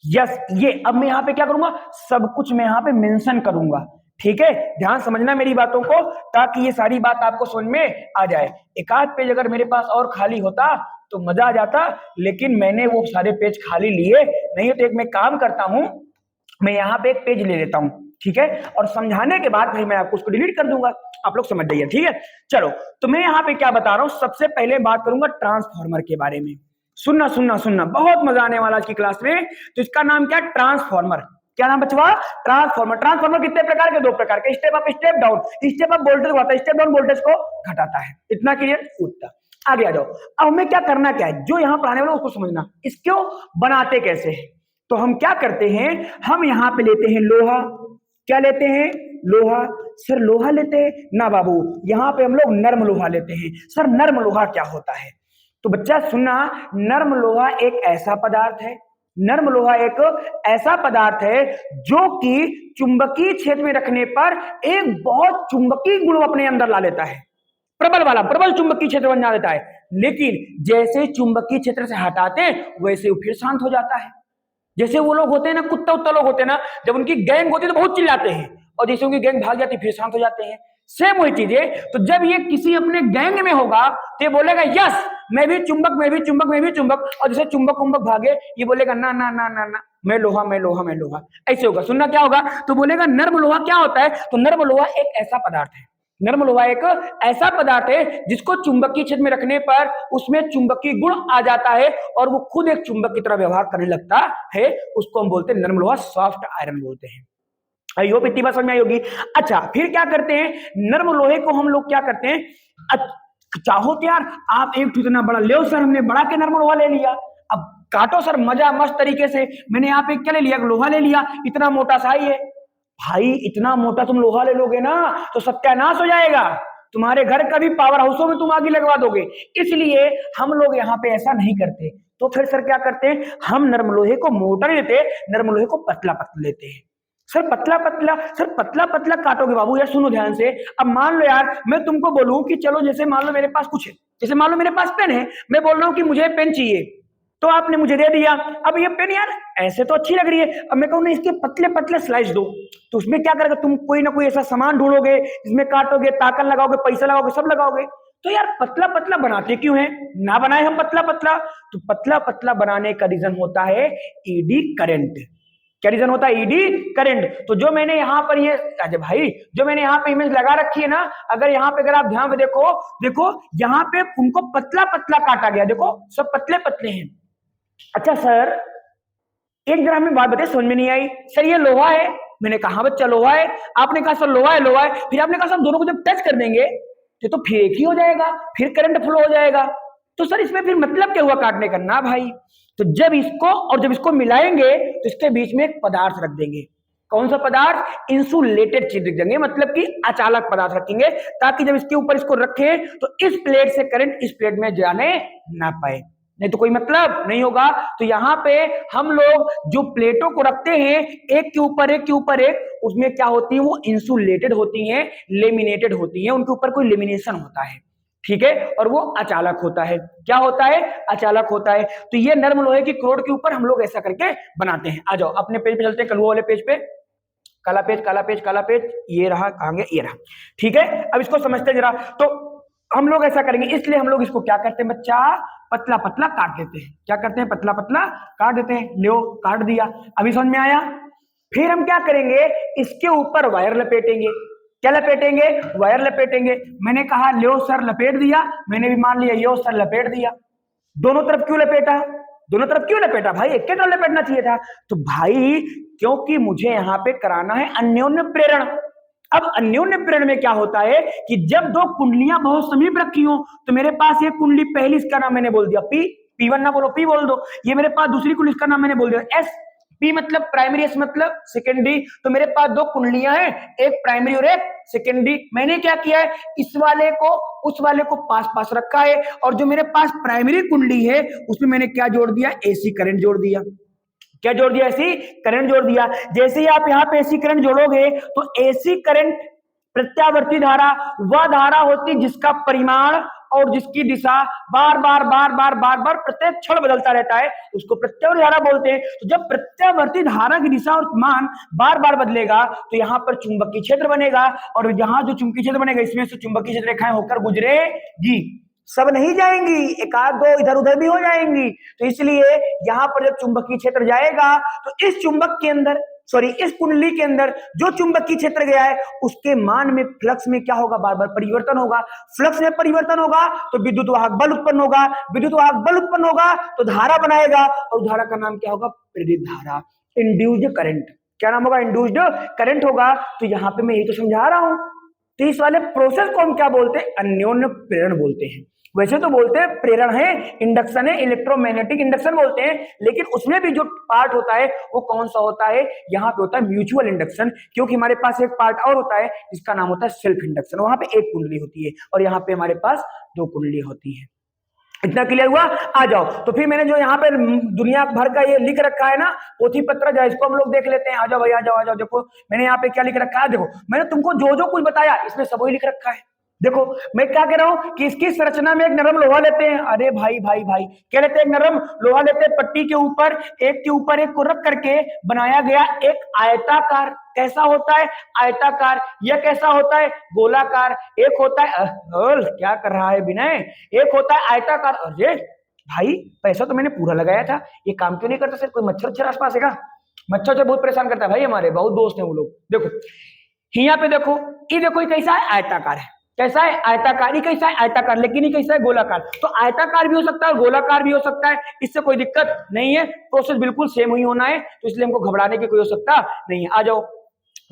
यस, ये अब मैं यहां पे क्या करूंगा? सब कुछ मैं यहां पे मेंशन करूंगा, ठीक है। ध्यान समझना मेरी बातों को, ताकि ये सारी बात आपको समझ में आ जाए। एक आध पेज अगर मेरे पास और खाली होता तो मजा आ जाता, लेकिन मैंने वो सारे पेज खाली लिए नहीं। तो एक मैं काम करता हूं, मैं यहाँ पे एक पेज ले लेता हूं, ठीक है। और समझाने के बाद भाई मैं आपको उसको डिलीट कर दूंगा, आप लोग समझ जाइए, ठीक है। चलो, तो मैं यहाँ पे क्या बता रहा हूं, सबसे पहले बात करूंगा ट्रांसफार्मर के बारे में। सुनना सुनना सुनना, बहुत मजा आने वाला आज की क्लास में। तो इसका नाम क्या? ट्रांसफार्मर। क्या नाम बचवा? ट्रांसफार्मर। ट्रांसफार्मर कितने प्रकार के? दो प्रकार के, step up step down. Step up voltage बढ़ाता है, स्टेप डाउन वोल्टेज को घटाता है। इतना क्लियर? उतना आगे आ जाओ। अब हमें क्या करना, क्या है जो यहाँ पढ़ाने वाला उसको समझना, इसको बनाते कैसे है। तो हम क्या करते हैं, हम यहाँ पे लेते हैं लोहा। क्या लेते हैं? लोहा। सर लोहा लेते हैं ना बाबू, यहाँ पे हम लोग नर्म लोहा लेते हैं। सर नर्म लोहा क्या होता है? तो बच्चा सुनना, नर्म लोहा एक ऐसा पदार्थ है, नर्म लोहा एक ऐसा पदार्थ है जो कि चुंबकीय क्षेत्र में रखने पर एक बहुत चुंबकीय गुण अपने अंदर ला लेता है, प्रबल वाला, प्रबल चुंबकीय क्षेत्र बन जाता है। लेकिन जैसे चुंबकीय क्षेत्र से हटाते हैं वैसे वो फिर शांत हो जाता है। जैसे वो लोग होते हैं ना, कुत्ता उत्ता लोग होते हैं ना, जब उनकी गैंग होती है तो बहुत चिल्लाते हैं, और जैसे उनकी गैंग भाग जाती है फिर शांत हो जाते हैं। सेम वही चीज है। तो जब ये किसी अपने गैंग में होगा तो ये बोलेगा यस मैं भी चुंबक, मैं भी चुंबक, मैं भी चुंबक। और जैसे चुंबक कुंबक भागे ये बोलेगा ना ना ना ना ना, मैं लोहा, मैं लोहा, मैं लोहा। ऐसे होगा। सुनना क्या होगा? तो बोलेगा नर्म लोहा क्या होता है? तो नर्म लोहा एक ऐसा पदार्थ है, नर्म लोहा एक ऐसा पदार्थ है जिसको चुंबकीय क्षेत्र में रखने पर उसमें चुंबकीय गुण आ जाता है और वो खुद एक चुंबक की तरह व्यवहार करने लगता है। उसको हम बोलते हैं नर्म लोहा, सॉफ्ट आयरन बोलते हैं। आई होप इतनी बात समझ में आई होगी। अच्छा, फिर क्या करते हैं, नर्म लोहे को हम लोग क्या करते हैं, चाहो तो यार आप एक इतना बड़ा ले सर, हमने बड़ा के नर्म लोहा ले लिया, अब काटो सर मजा मस्त तरीके से। मैंने यहाँ पे क्या ले लिया? लोहा ले लिया, इतना मोटा सा ही है। भाई इतना मोटा तुम लोहा ले लोगे ना तो सत्यानाश हो जाएगा, तुम्हारे घर का भी पावर हाउसों में तुम आगे लगवा दोगे। इसलिए हम लोग यहाँ पे ऐसा नहीं करते। तो फिर सर क्या करते हैं, हम नर्म लोहे को मोटा नहीं लेते, नर्म लोहे को पतला पतला लेते हैं। सर पतला पतला, सर पतला पतला काटोगे बाबू यार, सुनो ध्यान से। अब मान लो यार मैं तुमको बोलूं कि चलो, जैसे मान लो मेरे पास कुछ है, जैसे मान लो मेरे पास पेन है, मैं बोल रहा हूं कि मुझे पेन चाहिए, तो आपने मुझे दे दिया। अब ये पेन यार ऐसे तो अच्छी लग रही है, अब मैं कहूँ ना इसके पतले पतले स्लाइस दो, तो उसमें क्या करेगा, तुम कोई ना कोई ऐसा सामान ढूंढोगे, इसमें काटोगे, ताकत लगाओगे, पैसा लगाओगे, सब लगाओगे। तो यार पतला पतला बनाते क्यों है? ना बनाए हम पतला पतला। तो पतला पतला बनाने का रीजन होता है ईडी करंट। क्या रीजन होता है? Eddy current. तो जो मैंने यहाँ पर ये अजय भाई, जो मैंने यहाँ पे इमेज लगा रखी है ना, अगर यहाँ पे अगर आप ध्यान में देखो, देखो यहाँ पे उनको पतला पतला काटा गया, देखो सब पतले पतले हैं। अच्छा सर एक जरा हमें बात बताइए, समझ में नहीं आई। सर ये लोहा है, मैंने कहा बच्चा लोहा है, आपने कहा सर लोहा है, लोहा है, फिर आपने कहा सर दोनों को जब टच कर देंगे तो फिर एक ही हो जाएगा, फिर करंट फ्लो हो जाएगा। तो सर इसमें फिर मतलब क्या हुआ काटने का? ना भाई, तो जब इसको और जब इसको मिलाएंगे तो इसके बीच में एक पदार्थ रख देंगे। कौन सा पदार्थ? इंसुलेटेड चीज रखेंगे, मतलब कि अचालक पदार्थ रखेंगे, ताकि जब इसके ऊपर इसको रखें तो इस प्लेट से करंट इस प्लेट में जाने ना पाए, नहीं तो कोई मतलब नहीं होगा। तो यहाँ पे हम लोग जो प्लेटों को रखते हैं एक के ऊपर एक के ऊपर एक, उसमें क्या होती है? वो इंसुलेटेड होती हैं, लेमिनेटेड होती हैं, उनके ऊपर कोई लेमिनेशन होता है, ठीक है, और वो अचालक होता है। क्या होता है? अचालक होता है। तो ये नर्म लोहे की क्रोड के ऊपर हम लोग ऐसा करके बनाते हैं। आ जाओ अपने पेज पे चलते हैं, कलुआ वाले पेज पे। काला पेज, काला पेज, काला पेज, ये रहा, कहां गया? ये रहा, ठीक है। अब इसको समझते हैं जरा। तो हम लोग ऐसा करेंगे, इसलिए हम लोग इसको क्या करते हैं बच्चा? पतला पतला काट देते हैं। क्या करते हैं? पतला पतला काट देते हैं। लो, काट दिया, अभी समझ में आया? फिर हम क्या करेंगे? इसके ऊपर वायर लपेटेंगे। क्या लपेटेंगे? वायर लपेटेंगे। मैंने कहा लो सर लपेट दिया, मैंने भी मान लिया यो सर लपेट दिया। दोनों तरफ क्यों लपेटा? दोनों तरफ क्यों लपेटा भाई? एक के तरफ लपेटना चाहिए था। तो भाई क्योंकि मुझे यहां पे कराना है अन्योन्य प्रेरण। अब अन्योन्य प्रेरण में क्या होता है कि जब दो कुंडलियां बहुत समीप रखी हो, तो मेरे पास एक कुंडली पहली, इसका नाम मैंने बोल दिया पी, P1 ना बोलो, पी बोल दो। ये मेरे पास दूसरी कुंडली, इसका नाम मैंने बोल दिया एस। पी मतलब प्राइमरी, एस मतलब सेकेंडरी। तो मेरे पास दो कुंडलियां हैं, एक प्राइमरी और एक सेकेंडरी। मैंने क्या किया है? इस वाले को उस वाले को पास पास रखा है, और जो मेरे पास प्राइमरी कुंडली है उसमें मैंने क्या जोड़ दिया? एसी करंट जोड़ दिया। क्या जोड़ दिया? एसी करंट जोड़ दिया। जैसे ही आप यहाँ पे एसी करंट जोड़ोगे तो एसी करंट प्रत्यावर्ती धारा वह धारा होती जिसका परिमाण और जिसकी दिशा बार बार बार बार बार बार प्रत्येक क्षण बदलता रहता है, उसको प्रत्यावर्ती धारा बोलते हैं। तो जब प्रत्यावर्ती धारा की दिशा और मान बार बार बदलेगा तो यहाँ पर चुंबकीय क्षेत्र बनेगा, और यहाँ जो चुंबकीय क्षेत्र बनेगा इसमें से चुंबकीय क्षेत्र रेखाएं होकर गुजरेगी। सब नहीं जाएंगी, एक आध दो इधर उधर भी हो जाएंगी। तो इसलिए यहां पर जब चुंबकीय क्षेत्र जाएगा तो इस चुंबक के अंदर, सॉरी इस कुंडली के अंदर जो चुंबकीय क्षेत्र गया है उसके मान में फ्लक्स में क्या होगा? बार बार परिवर्तन होगा। फ्लक्स में परिवर्तन होगा तो विद्युत वाहक बल उत्पन्न होगा, विद्युत वाहक बल उत्पन्न होगा तो धारा बनाएगा, और धारा का नाम क्या होगा? प्रेरित धारा, इंड्यूस्ड करंट। क्या नाम होगा? इंड्यूस्ड करंट होगा। तो यहाँ पे मैं यही तो समझा रहा हूं। तो इस वाले प्रोसेस को हम क्या बोलते हैं? अन्योन्य प्रेरण बोलते हैं। वैसे तो बोलते हैं प्रेरण है, इंडक्शन है, इलेक्ट्रोमैग्नेटिक इंडक्शन बोलते हैं, लेकिन उसमें भी जो पार्ट होता है वो कौन सा होता है? यहाँ पे होता है म्यूचुअल इंडक्शन, क्योंकि हमारे पास एक पार्ट और होता है जिसका नाम होता है सेल्फ इंडक्शन। वहां पे एक कुंडली होती है और यहाँ पे हमारे पास दो कुंडली होती है। इतना क्लियर हुआ? आ जाओ। तो फिर मैंने जो यहाँ पे दुनिया भर का ये लिख रखा है ना पोथी पत्र, जो इसको हम लोग देख लेते हैं। आ जाओ भाई, आ जाओ, आ जाओ। देखो मैंने यहाँ पे क्या लिख रखा है, देखो मैंने तुमको जो जो कुछ बताया इसमें सब वही लिख रखा है। देखो मैं क्या कह रहा हूं कि इसकी संरचना में एक नरम लोहा लेते हैं। अरे भाई भाई भाई, क्या लेते हैं? नरम लोहा लेते हैं। पट्टी के ऊपर एक को रख करके बनाया गया एक आयताकार। कैसा होता है? आयताकार। यह कैसा होता है? गोलाकार। एक होता है क्या कर रहा है विनय? एक होता है आयताकार। अरे भाई पैसा तो मैंने पूरा लगाया था, ये काम क्यों नहीं करता? सर कोई मच्छर आसपास है क्या? मच्छर से बहुत परेशान करता है भाई, हमारे बहुत दोस्त हैं वो लोग। देखो यहाँ पे देखो, ये देखो ये कैसा है? आयताकार है। कैसा है? आयताकार। कैसा है? आयताकार। लेकिन ये कैसा है? गोलाकार। तो आयताकार भी हो सकता है, गोलाकार भी हो सकता है, इससे कोई दिक्कत नहीं है। प्रोसेस बिल्कुल सेम ही होना है, तो इसलिए हमको घबराने की कोई आवश्यकता नहीं है। आ जाओ।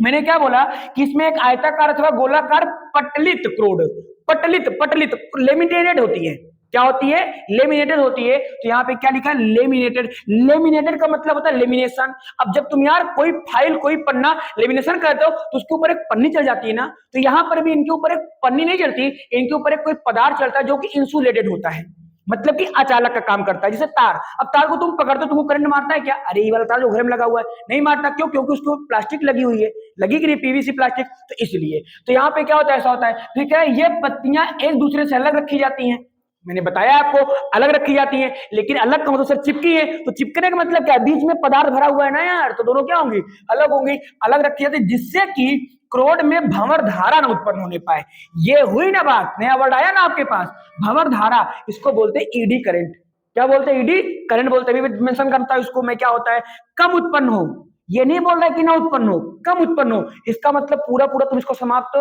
मैंने क्या बोला कि इसमें एक आयताकार अथवा गोलाकार पटलित क्रोड, पटलित लेमिनेटेड होती है। क्या होती है? लेमिनेटेड होती है। तो यहाँ पे क्या लिखा है? लेमिनेटेड। लेमिनेटेड का मतलब होता है लेमिनेशन। अब जब तुम यार कोई फाइल, कोई पन्ना लेमिनेशन करते हो तो उसके ऊपर एक पन्नी चल जाती है ना, तो यहाँ पर भी इनके ऊपर एक पन्नी नहीं चलती, इनके ऊपर एक कोई पदार्थ चलता है जो कि इंसुलेटेड होता है, मतलब कि अचालक का काम करता है। जैसे तार, अब तार को तुम पकड़ते हो, तुमको करंट मारता है क्या? अरे ये वाला तार जो घर में लगा हुआ है नहीं मारता। क्यों? क्योंकि उसको प्लास्टिक लगी हुई है, लगी कि नहीं? PVC plastic. तो इसलिए तो यहाँ पे क्या होता है? ऐसा होता है। ठीक है, ये पत्तियां एक दूसरे से अलग रखी जाती हैं। मैंने बताया आपको अलग रखी जाती हैं, लेकिन अलग का मतलब सर चिपकी है। तो चिपकने का मतलब क्या है? बीच में पदार्थ भरा हुआ है ना यार, तो दोनों क्या होंगी? अलग होंगी। अलग रखी जाती है जिससे कि क्रोड में भंवर धारा न उत्पन्न होने पाए। ये हुई ना बात, नया वर्ड आया ना आपके पास, भंवर धारा। इसको बोलते हैं ईडी करंट। क्या बोलते हैं? ईडी करंट बोलते हैं। अभी मेंशन करता है उसको मैं, क्या होता है? कम उत्पन्न हो। ये नहीं बोल रहा है कि ना उत्पन्न हो, कम उत्पन्न हो। इसका मतलब पूरा पूरा तुम इसको समाप्त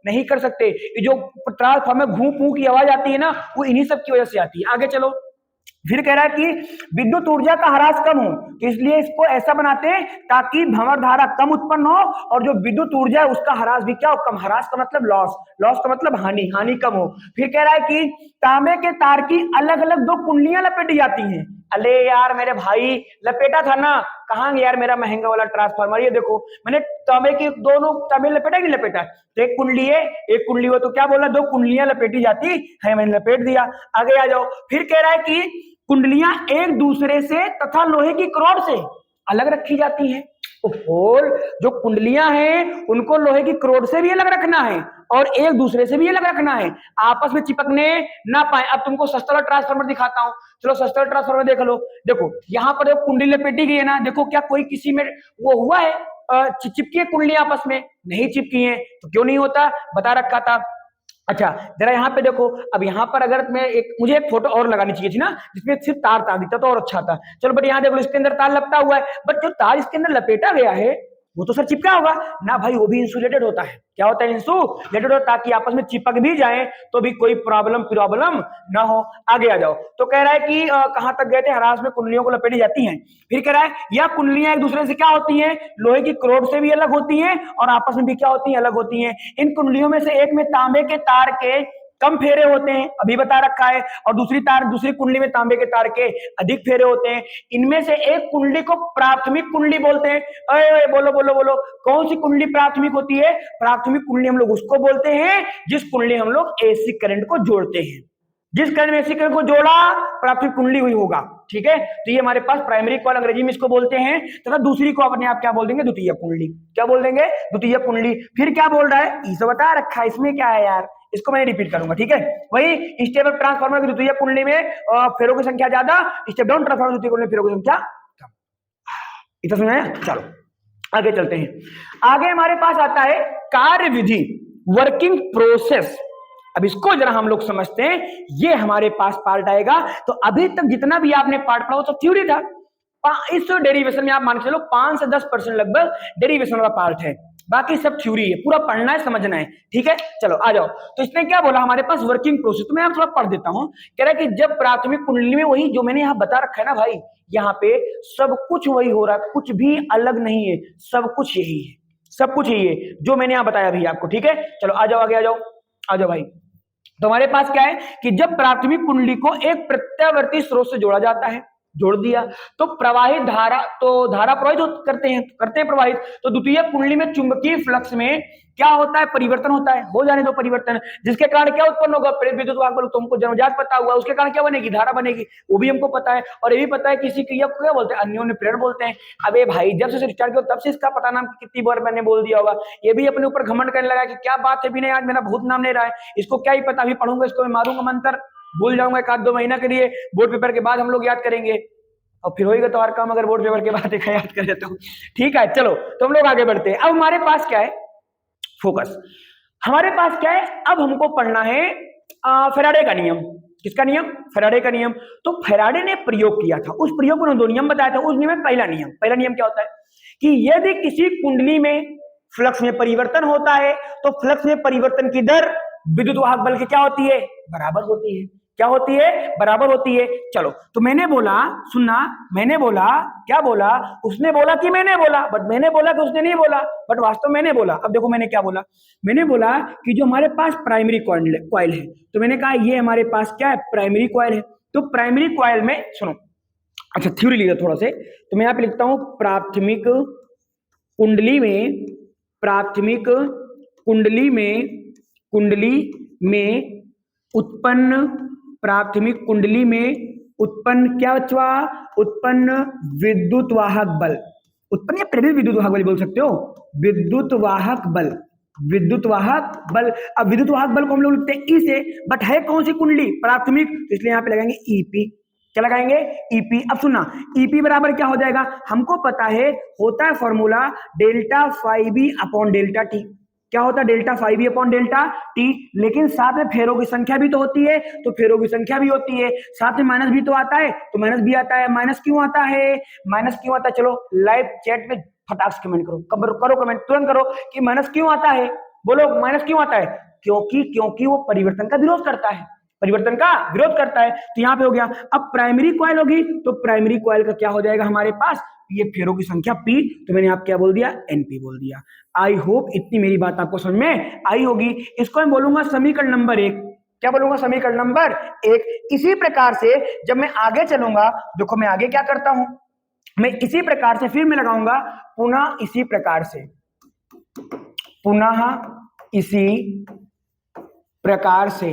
नहीं कर सकते। ये जो ट्रांसफार्मर में घूं फूं की आवाज आती है ना, वो इन्हीं सब की वजह से आती है। आगे चलो। फिर कह रहा है कि विद्युत ऊर्जा का ह्रास कम हो, तो इसलिए इसको ऐसा बनाते हैं ताकि भंवर धारा कम उत्पन्न हो और जो विद्युत ऊर्जा है उसका ह्रास भी क्या हो? कम। ह्रास का मतलब लॉस, लॉस का मतलब हानि, हानि कम हो। फिर कह रहा है कि तांबे के तार की अलग अलग दो कुंडलियां लपेटी जाती हैं। अरे यार मेरे भाई लपेटा था ना, कहाँ गया यार मेरा महंगा वाला ट्रांसफार्मर। ये देखो मैंने तांबे की दोनों तांबे लपेटा नहीं लपेटा, तो एक कुंडली है एक कुंडली हो, तो क्या बोला, दो कुंडलियां लपेटी जाती है, मैंने लपेट दिया। आगे आ जाओ, फिर कह रहा है कि कुंडलियां एक दूसरे से तथा लोहे की रॉड से अलग रखी जाती हैं। और जो कुंडलियां हैं उनको लोहे की रॉड से भी अलग रखना है और एक दूसरे से भी अलग रखना है, आपस में चिपकने ना पाए। अब तुमको सस्ता वाला ट्रांसफार्मर दिखाता हूं, चलो सस्ता वाला ट्रांसफार्मर देख लो। देखो यहाँ पर कुंडली लपेटी गई है ना, देखो क्या कोई किसी में वो हुआ है, चिपकी है कुंडलियां आपस में, नहीं चिपकी है, तो क्यों नहीं होता, बता रखा था। अच्छा जरा यहाँ पे देखो, अब यहाँ पर अगर मुझे एक फोटो और लगानी चाहिए थी ना जिसमें सिर्फ तार तार दिखता तो और अच्छा था। चलो बट यहाँ देखो इसके अंदर तार लपटा हुआ है, बट जो तार इसके अंदर लपेटा गया है वो तो सर चिपका होगा ना भाई, वो भी इंसुलेटेड होता है। क्या होता है, इंसुलेटेड होता है, ताकि आपस में चिपक भी जाए तो भी कोई प्रॉब्लम ना हो। आगे आ जाओ, तो कह रहा है कि कहां तक गए थे, हरास में कुंडलियों को लपेटी जाती हैं। फिर कह रहा है यह कुंडलियां एक दूसरे से क्या होती हैं, लोहे की रॉड से भी अलग होती हैं और आपस में भी क्या होती हैं, अलग होती हैं। इन कुंडलियों में से एक में तांबे के तार के कम फेरे होते हैं, अभी बता रखा है, और दूसरी कुंडली में तांबे के तार के अधिक फेरे होते हैं। इनमें से एक कुंडली को प्राथमिक कुंडली बोलते हैं। अरे बोलो बोलो बोलो, कौन सी कुंडली प्राथमिक होती है, प्राथमिक कुंडली हम लोग उसको बोलते हैं जिस कुंडली हम लोग एसी करंट को जोड़ते हैं। जिस करंट में एसी करंट को जोड़ा प्राथमिक कुंडली हुई होगा, ठीक है। तो ये हमारे पास प्राइमरी कॉइल अंग्रेजी में इसको बोलते हैं, तथा दूसरी को अपने आप क्या बोल देंगे, द्वितीय कुंडली। क्या बोल देंगे, द्वितीय कुंडली। फिर क्या बोल रहा है, इसे बता रखा है, इसमें क्या है यार, इसको मैं रिपीट करूंगा, ठीक है। वही स्टेप अप ट्रांसफार्मर की द्वितीय कुंडली में फेरों की संख्या ज्यादा, स्टेप डाउन ट्रांसफार्मर द्वितीय कुंडली में फेरों की संख्या कम। इतना समझ आया, चलो आगे चलते हैं। आगे हमारे पास आता है कार्य विधि, वर्किंग प्रोसेस। अब इसको जरा हम लोग समझते हैं, ये हमारे पास पार्ट आएगा। तो अभी तक जितना भी आपने पार्ट पढ़ा वो सब थ्योरी था, इस डेरिवेशन में आप मान के चलो 5 से 10% लगभग डेरिवेशन का पार्ट है, बाकी सब थ्योरी है, पूरा पढ़ना है समझना है, ठीक है। चलो आ जाओ, तो इसने क्या बोला, हमारे पास वर्किंग प्रोसेस, तो मैं आप थोड़ा पढ़ देता हूं। कह रहा है कि जब प्राथमिक कुंडली में, वही जो मैंने यहाँ बता रखा है ना भाई, यहाँ पे सब कुछ वही हो रहा है, कुछ भी अलग नहीं है, सब कुछ यही है, सब कुछ यही है जो मैंने यहाँ बताया अभी आपको, ठीक है। चलो आ जाओ, आगे आ जाओ, आ जाओ भाई। तो हमारे पास क्या है कि जब प्राथमिक कुंडली को एक प्रत्यावर्ती स्रोत से जोड़ा जाता है, जोड़ दिया, तो प्रवाहित धारा, तो धारा प्रवाहित करते हैं प्रवाहित। तो द्वितीय कुंडली में चुंबकीय फ्लक्स में क्या होता है, परिवर्तन होता है, हो जाने दो परिवर्तन, जिसके कारण क्या उत्पन्न होगा, प्रेरित विद्युत वाहक बल। तुमको जन्मजात पता हुआ, उसके कारण क्या बनेगी, धारा बनेगी, वो भी हमको पता है। और ये भी पता है किसी क्रिया को क्या बोलते हैं, अन्योन्य प्रेरण बोलते हैं। अबे भाई जब से स्टार्ट किया तब से इसका पता नाम कितनी बार मैंने बोल दिया होगा। ये भी अपने ऊपर घमंड करने लगा कि क्या बात है, भी नहीं आज मेरा भूत नाम ले रहा है, इसको क्या ही पता, अभी पढ़ूंगा इसको मैं मारूंगा मंत्र, भूल जाऊंगा 1-2 महीना के लिए, बोर्ड पेपर के बाद हम लोग याद करेंगे, और फिर होएगा तो हर काम अगर बोर्ड पेपर के बाद एक याद कर लेता हूं, ठीक है। चलो तो हम लोग आगे बढ़ते हैं। अब हमारे पास क्या है, फोकस, हमारे पास क्या है, अब हमको पढ़ना है फैराडे का नियम। किसका नियम, फैराडे का नियम। तो फैराडे ने प्रयोग किया था, उस प्रयोग को दो नियम बताया था। उस नियम में पहला नियम क्या होता है कि यदि किसी कुंडली में फ्लक्स में परिवर्तन होता है तो फ्लक्स में परिवर्तन की दर विद्युत वाहक बल की क्या होती है, बराबर होती है। क्या होती है, बराबर होती है। चलो तो मैंने बोला, सुनना, मैंने बोला, क्या बोला, उसने बोला कि मैंने बोला, बट मैंने बोला कि उसने नहीं बोला, बट वास्तव मैंने बोला। अब देखो मैंने क्या बोला, मैंने बोला कि जो हमारे पास प्राइमरी कॉइल है, तो मैंने कहा ये हमारे पास क्या है, प्राइमरी कॉइल है। तो प्राइमरी कॉइल में सुनो, अच्छा थ्योरी लिखा थोड़ा से, तो मैं यहाँ पे लिखता हूं प्राथमिक कुंडली में उत्पन्न क्या बचवा, उत्पन्न विद्युत वाहक बल, उत्पन्न या प्रेरित विद्युत वाहक बल बोल सकते हो, विद्युत वाहक बल। अब विद्युत वाहक बल को हम लोग लिखते हैं ई से, बट है कौन सी कुंडली, प्राथमिक, तो इसलिए यहाँ पे लगाएंगे ईपी। क्या लगाएंगे, ईपी। अब सुनना, ईपी बराबर क्या हो जाएगा, हमको पता है, होता है formula delta phi B upon delta T. क्या होता है, delta phi B upon delta T. लेकिन साथ में फेरों की संख्या भी तो होती है, तो फेरों की संख्या भी होती है, साथ में माइनस भी तो आता है, तो माइनस भी आता है। माइनस क्यों आता है, चलो लाइव चैट में फटाक से कमेंट करो, कमेंट तुरंत करो कि माइनस क्यों आता है, बोलो माइनस क्यों आता है। क्योंकि वो परिवर्तन का विरोध करता है, तो यहाँ पे हो गया। अब प्राइमरी कॉइल होगी, तो प्राइमरी कॉइल का क्या हो जाएगा हमारे पास, ये फेरों की संख्या P, तो मैंने आप क्या बोल दिया, NP बोल दिया। आई होप इतनी मेरी बात आपको समझ में आई होगी। इसको मैं बोलूंगा समीकरण नंबर 1, क्या बोलूंगा, समीकरण नंबर 1। इसी प्रकार से जब मैं आगे चलूंगा, देखो मैं आगे क्या करता हूं, मैं इसी प्रकार से फिर मैं लगाऊंगा पुनः इसी प्रकार से, पुनः इसी प्रकार से,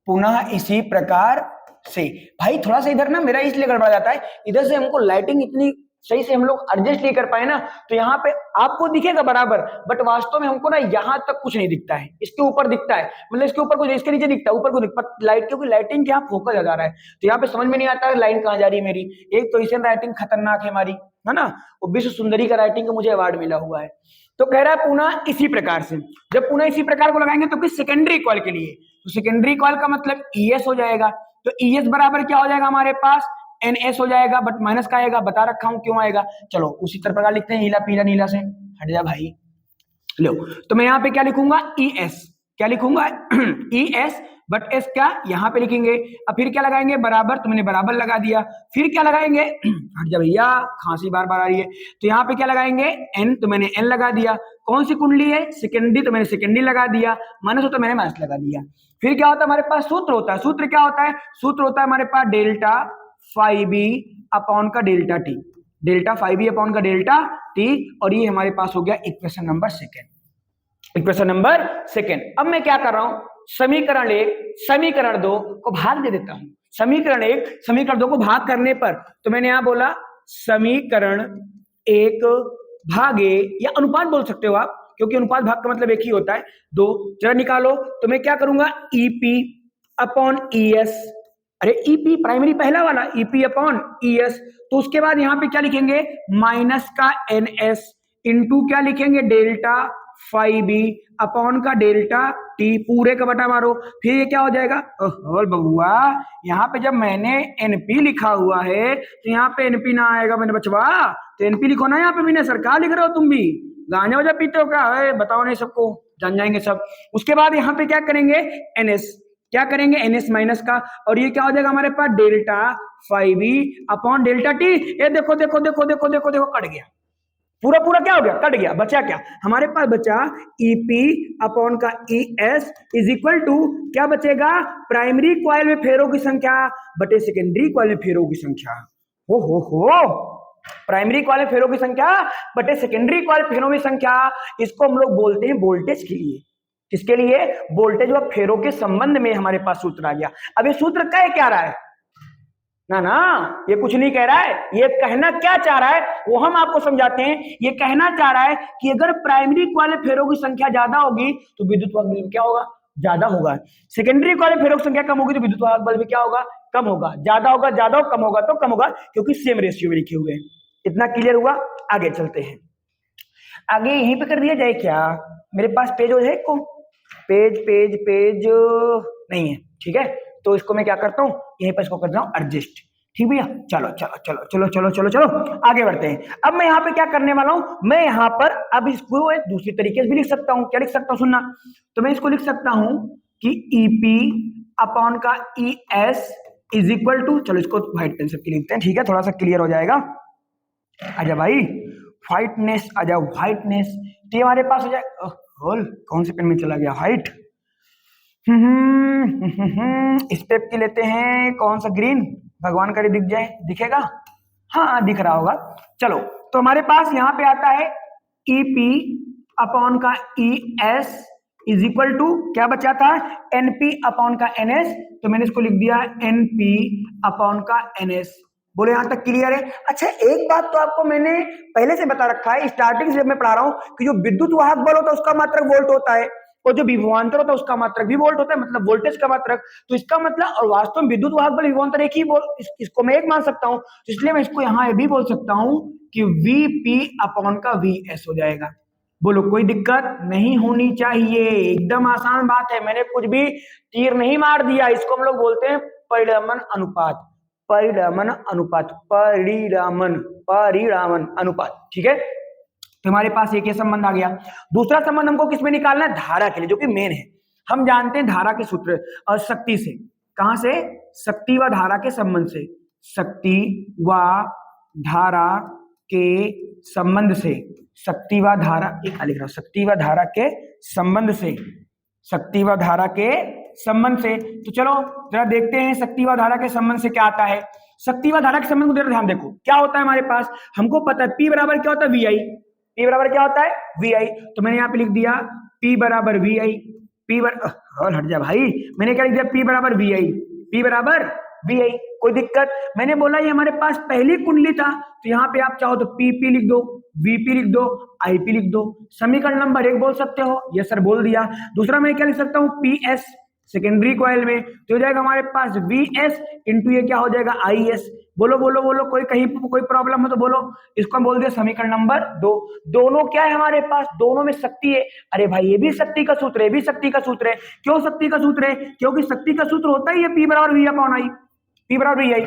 पुनः इसी प्रकार से। भाई थोड़ा सा इधर ना मेरा इसलिए गड़बड़ा जाता है, इधर से हमको लाइटिंग इतनी सही से हम लोग एडजस्ट नहीं कर पाए ना, तो यहाँ पे आपको दिखेगा बराबर, बट वास्तव में हमको ना यहाँ तक कुछ नहीं दिखता है, इसके ऊपर दिखता है, मतलब इसके ऊपर कुछ, इसके नीचे दिखता है, ऊपर कुछ दिखता है लाइट, क्योंकि लाइटिंग क्या फोकस आ जा रहा है, तो यहाँ पे समझ में नहीं आता है लाइन कहाँ जा रही है मेरी। एक तो इसे राइटिंग खतरनाक है हमारी, है ना, वो विश्व सुंदरी का राइटिंग का मुझे अवार्ड मिला हुआ है। तो कह रहा है पुनः इसी प्रकार से, जब पुनः इसी प्रकार को लगाएंगे तो किस सेकेंडरी कॉइल के लिए, तो सेकेंडरी कॉइल का मतलब ES हो जाएगा, तो ES बराबर क्या हो जाएगा हमारे पास, NS हो जाएगा, बट माइनस का आएगा, बता रखा हूं क्यों आएगा। चलो उसी तरह प्रकार लिखते हैं, नीला पीला नीला से हट जा भाई। लो तो मैं यहाँ पे क्या लिखूंगा, ES, क्या लिखूंगा ES, बट S क्या यहाँ पे लिखेंगे, अब फिर क्या लगाएंगे बराबर, तो मैंने बराबर लगा दिया, फिर क्या लगाएंगे हट जा भैया, खांसी बार बार आ रही है, तो यहाँ पे क्या लगाएंगे N, तो मैंने N लगा दिया, कौन सी कुंडली है सेकेंडरी, तो मैंने सेकेंडरी लगा दिया, माइनस होता मैंने माइनस लगा दिया। फिर क्या होता है हमारे पास, सूत्र होता है, सूत्र क्या होता है, सूत्र होता है हमारे पास डेल्टा फाई बी अपॉन का delta T, delta phi B upon का डेल्टा टी, और ये हमारे पास हो गया equation number second, equation number second. अब मैं क्या कर रहा हूं, समीकरण 1 समीकरण 2 को भाग दे देता हूं, समीकरण 1 समीकरण 2 को भाग करने पर, तो मैंने यहां बोला समीकरण 1 भागे, या अनुपात बोल सकते हो आप, क्योंकि अनुपात भाग का मतलब एक ही होता है, 2, जरा निकालो, तो मैं क्या करूंगा EP अपॉन ES, अरे EP प्राइमरी पहला वाला, EP अपॉन ES, तो उसके बाद यहां पे क्या लिखेंगे माइनस का NS इंटू क्या लिखेंगे डेल्टा फाई बी अपॉन का डेल्टा टी, पूरे का बटा मारो, फिर ये क्या हो जाएगा, ओह बबुआ यहाँ पे जब मैंने NP लिखा हुआ है तो यहाँ पे NP ना आएगा मैंने बचवा, तो NP लिखो ना यहाँ पे, मैंने सरकार लिख रहे हो तुम भी, गांजा वजा पीते हो क्या, बताओ नहीं, सबको जान जाएंगे सब। उसके बाद यहाँ पे क्या करेंगे NS, क्या करेंगे NS माइनस का, और ये क्या हो जाएगा हमारे पास delta phi B upon delta T, ये देखो देखो देखो देखो देखो देखो कट गया, पूरा पूरा क्या हो गया, कट गया, बचा क्या हमारे पास, बचा EP अपॉन का ES इज इक्वल टू क्या बचेगा, प्राइमरी कॉइल में फेरों की संख्या बटे सेकेंडरी कॉइल में फेरों की संख्या, हो प्राइमरी कॉइल में फेरों की संख्या बटे सेकेंडरी कॉइल फेरों की संख्या, इसको हम लोग बोलते हैं वोल्टेज के लिए, किसके लिए, वोल्टेज व फेरों के संबंध में हमारे पास सूत्र आ गया। अब ये सूत्र कह क्या रहा है, ना ना ये कुछ नहीं कह रहा है, ये कहना क्या चाह रहा है वो हम आपको समझाते हैं। ये कहना चाह रहा है कि अगर प्राइमरी कॉइल में फेरों की संख्या ज्यादा होगी तो विद्युत वाहक बल क्या होगा, ज्यादा होगा, सेकेंडरी कॉइल में फेरों की संख्या कम होगी तो विद्युत वाहक बल भी क्या होगा, कम होगा, ज्यादा होगा ज्यादा हो, कम होगा तो कम होगा, क्योंकि सेम रेशियो में लिखे हुए हैं। इतना क्लियर हुआ, आगे चलते हैं, आगे यहीं पे कर दिया जाए क्या, मेरे पास पेज है को पेज पेज पेज नहीं है, ठीक है, तो इसको मैं क्या करता हूँ यहीं पर इसको कर रहा हूँ एडजस्ट, ठीक भैया, चलो चलो चलो चलो चलो चलो चलो आगे बढ़ते हैं। अब मैं यहाँ पे क्या करने वाला हूँ, मैं यहाँ पर अब इसको एक दूसरी तरीके से भी लिख सकता हूँ, क्या लिख सकता हूँ सुनना, तो मैं इसको लिख सकता हूँ कि EP अपॉन का ES इज इक्वल टू, चलो इसको व्हाइट पेन से लिखते हैं, ठीक है, थोड़ा सा क्लियर हो जाएगा, आजा भाई व्हाइटनेस, आजा व्हाइटनेस, तो ये हमारे पास हो जाए, होल कौन से पेन में चला गया व्हाइट, इस पे की लेते हैं कौन सा, ग्रीन, भगवान करे दिख जाए, दिखेगा, हाँ दिख रहा होगा, चलो तो हमारे पास यहाँ पे आता है EP अपॉन का ES इज इक्वल टू क्या बचा था, NP अपॉन का NS, तो मैंने इसको लिख दिया NP अपॉन का NS, बोले यहां तक क्लियर है। अच्छा एक बात तो आपको मैंने पहले से बता रखा है, स्टार्टिंग से जब मैं पढ़ा रहा हूं कि जो विद्युत वाहक बल होता है उसका मात्रक वोल्ट होता है, और जो विभवांतर होता है उसका मात्रक भी वोल्ट होता है, मतलब वोल्टेज का मात्रक, तो इसका मतलब, और वास्तव में विद्युत वाहक बल विभवांतर एक ही इसको मैं एक मान सकता हूं, इसलिए मैं इसको यहाँ भी बोल सकता हूं कि VP अपॉन का VS हो जाएगा। बोलो कोई दिक्कत नहीं होनी चाहिए, एकदम आसान बात है, मैंने कुछ भी तीर नहीं मार दिया, इसको हम लोग बोलते हैं परिणामन अनुपात, परिणामन अनुपात, परिणामन अनुपात, ठीक है, तो हमारे पास एक ये संबंध आ गया। दूसरा संबंध हमको किसमें निकालना है, धारा के लिए, जो कि मेन है, हम जानते हैं धारा के सूत्र और शक्ति से, कहां से, शक्ति व धारा के संबंध से, शक्ति व धारा के संबंध से, शक्ति व धारा, एक लिख रहा हूं, शक्ति व धारा के संबंध से, शक्ति व धारा के संबंध से। तो चलो जरा देखते हैं शक्ति व धारा के संबंध से क्या आता है। शक्ति व धारा के संबंध को जरा ध्यान देखो, क्या होता है हमारे पास, हमको पता है P बराबर क्या होता है, VI। P बराबर क्या होता है, VI। तो मैंने यहाँ पे लिख दिया P बराबर VI। और हट जा भाई, मैंने क्या लिख दिया, P बराबर VI। P बराबर VI, कोई दिक्कत। मैंने बोला ये हमारे पास पहली कुंडली था, तो यहाँ पे आप चाहो तो PP लिख दो, VP लिख दो, IP लिख दो। समीकरण नंबर 1 बोल सकते हो, यस सर बोल दिया। दूसरा मैं क्या लिख सकता हूँ, PS सेकेंडरी कॉइल में, तो हो जाएगा हमारे पास VS इंटू ये क्या हो जाएगा, IS। बोलो बोलो बोलो, कोई कहीं कोई प्रॉब्लम हो तो बोलो। इसको हम बोल दिया समीकरण नंबर 2। दोनों क्या है हमारे पास, दोनों में शक्ति है। अरे भाई ये भी शक्ति का सूत्र है, ये भी शक्ति का सूत्र है। क्यों शक्ति का सूत्र है, क्योंकि शक्ति का सूत्र होता ही है P बराबर V अपॉन I। P बराबर VI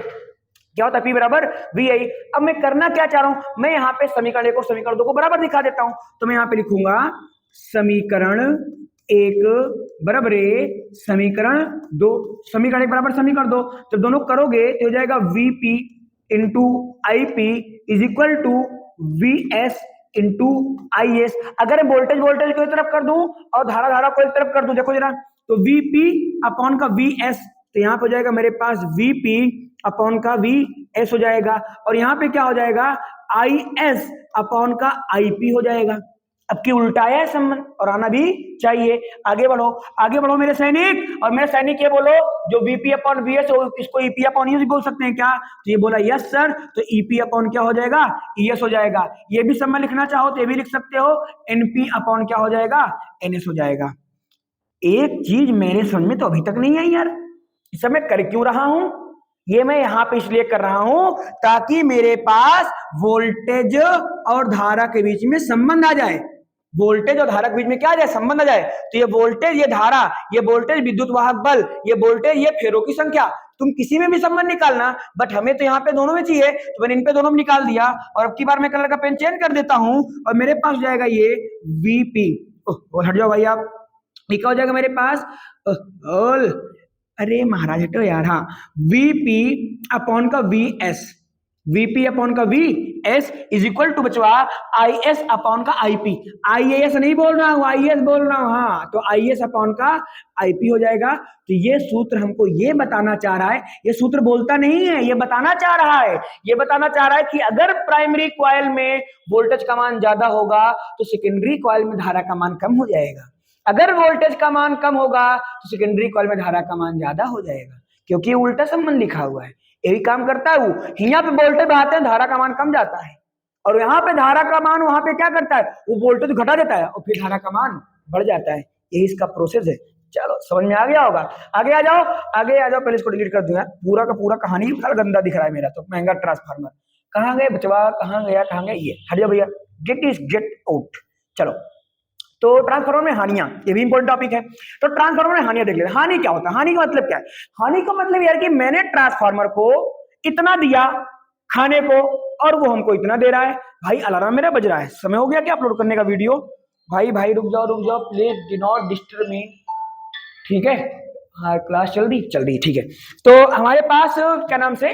क्या होता है, P बराबर VI। अब मैं करना क्या चाह रहा हूं, मैं यहाँ पे समीकरण 1 और समीकरण 2 को बराबर दिखा देता हूं। तो मैं यहाँ पे लिखूंगा समीकरण 1 बराबर समीकरण 2, समीकरण 1 बराबर समीकरण 2। जब दोनों करोगे तो हो जाएगा VP into IP is equal to VS into IS। अगर वोल्टेज वोल्टेज को तरफ कर दूं और धारा धारा को तरफ कर दूं, देखो जरा, तो VP अपॉन का VS, तो यहाँ पे हो जाएगा मेरे पास VP अपॉन का VS हो जाएगा, और यहाँ पे क्या हो जाएगा, IS अपॉन का IP हो जाएगा। अब की उल्टा है संबंध, और आना भी चाहिए। आगे बढ़ो, आगे बढ़ो मेरे सैनिक। और मेरे सैनिक ये बोलो, जो VP अपॉन VS हो इसको EP अपॉन ES बोल सकते हैं क्या, तो ये बोला यस सर, तो EP अपॉन क्या हो जाएगा, ES हो जाएगा। ये भी संबंध लिखना चाहो तो ये भी लिख सकते हो, NP अपॉन क्या हो जाएगा, NS हो जाएगा। एक चीज मेरे समझ में तो अभी तक नहीं आई यार, इस समय कर क्यों रहा हूं, ये मैं यहां पे इसलिए कर रहा हूं ताकि मेरे पास वोल्टेज और धारा के बीच में संबंध आ जाए। वोल्टेज और धारा के बीच में क्या आ जाए, संबंध आ जाए। तो ये वोल्टेज, ये धारा, ये वोल्टेज विद्युत वाहक बल, ये वोल्टेज, ये फेरों की संख्या, तुम किसी में भी संबंध निकालना, बट हमें तो यहाँ पे दोनों में चाहिए, तो मैंने इन पे दोनों में निकाल दिया। और अब की बार मैं कलर का पेन चेंज कर देता हूं, और मेरे पास जाएगा ये VP। हट जाओ भाई आप, क्या हो जाएगा मेरे पास, अरे महाराज हटो यार, हाँ, VP अपॉन का VS, VP अपॉन का VS इज इक्वल टू बचवा IS अपॉन का IP। IAS नहीं बोल रहा हूं, IS बोल रहा हूं, हाँ, तो IS अपॉन का IP हो जाएगा। तो ये सूत्र हमको ये बताना चाह रहा है, ये सूत्र बोलता नहीं है, ये बताना चाह रहा है, ये बताना चाह रहा है कि अगर प्राइमरी कॉइल में वोल्टेज का मान ज्यादा होगा तो सेकेंडरी कॉइल में धारा का मान कम हो जाएगा। अगर वोल्टेज का मान कम होगा तो सेकेंडरी कॉइल में धारा का मान ज्यादा हो जाएगा, क्योंकि उल्टा संबंध लिखा हुआ है। यही काम करता है वो, यहाँ पे वोल्टेज बढ़ाते हैं धारा का मान कम जाता है, और यहाँ पे धारा का मान वहां पे क्या करता है, वो वोल्टेज घटा देता है और फिर धारा का मान बढ़ जाता है। यही इसका प्रोसेस है। चलो समझ में आ गया होगा। आगे आ जाओ, आगे आ जाओ, पहले इसको डिलीट कर दूंगा, पूरा का पूरा कहानी गंदा दिख रहा है मेरा तो। महंगा ट्रांसफार्मर कहाँ गए बचवा, कहाँ गया, कहाँ गया, ये हट जाओ भैया, गेट इज गेट आउट। चलो, तो ट्रांसफार्मर में हानियां, ये भी इंपॉर्टेंट टॉपिक है। तो ट्रांसफार्मर में हानियां देख लेते हैं। हानि क्या होता है, हानि का मतलब क्या है, हानि का मतलब यार कि मैंने ट्रांसफार्मर को इतना दिया खाने को और वो हमको इतना दे रहा है। भाई अलार्म मेरा बज रहा है, समय हो गया क्या अपलोड करने का वीडियो, भाई भाई रुक जाओ please, do not disturb me, ठीक है। हाँ क्लास चल रही, ठीक है। तो हमारे पास क्या नाम से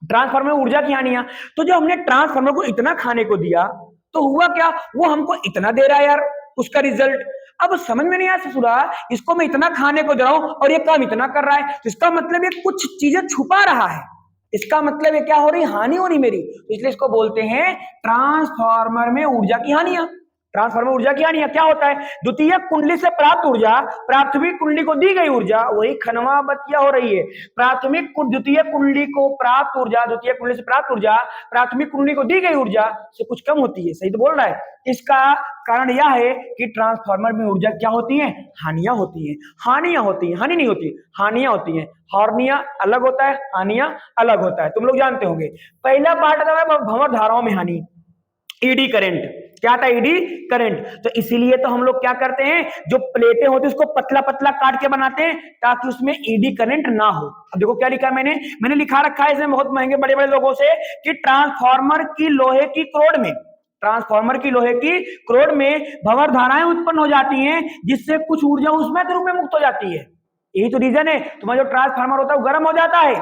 ट्रांसफार्मर में ऊर्जा की हानियां, तो जो हमने ट्रांसफार्मर को इतना खाने को दिया तो हुआ क्या, वो हमको इतना दे रहा है यार, उसका रिजल्ट अब समझ में नहीं आया ससुरा, इसको मैं इतना खाने को दे रहा हूं और ये काम इतना कर रहा है, तो इसका मतलब ये कुछ चीजें छुपा रहा है, इसका मतलब ये क्या हो रही, हानि हो रही मेरी। तो इसलिए इसको बोलते हैं ट्रांसफार्मर में ऊर्जा की हानियां। ट्रांसफार्मर ऊर्जा की हानियां क्या होता है, द्वितीय कुंडली से प्राप्त ऊर्जा प्राथमिक कुंडली को दी गई ऊर्जा, वही खनवा बतिया हो रही है। प्राथमिक द्वितीय कुंडली को प्राप्त ऊर्जा, द्वितीय कुंडली से प्राप्त ऊर्जा प्राथमिक कुंडली को दी गई ऊर्जा से कुछ कम होती है, सही तो बोल रहा है। इसका कारण यह है कि ट्रांसफार्मर में ऊर्जा क्या होती है, हानियां होती हैं, हानियां होती हैं, हानि नहीं होती, हानियां होती हैं। हानियां अलग होता है, हानियां अलग होता है, तुम लोग जानते होंगे। पहला पार्ट आता है भंवर धाराओं में हानि, ईडी करंट, क्या था, ईडी करंट। तो इसीलिए तो हम लोग क्या करते हैं, जो प्लेटें होती है उसको पतला पतला काट के बनाते हैं ताकि उसमें ईडी करंट ना हो। अब देखो क्या लिखा है मैंने लिखा रखा है इसमें बहुत महंगे बड़े बड़े लोगों से कि ट्रांसफार्मर की लोहे की क्रोड में, ट्रांसफार्मर की लोहे की क्रोड में भंवर धाराएं उत्पन्न हो जाती हैं, जिससे कुछ ऊर्जा उसमें के रूप में मुक्त हो जाती है। यही तो रीजन है, तुम्हारा जो ट्रांसफार्मर होता है वो गर्म हो जाता है,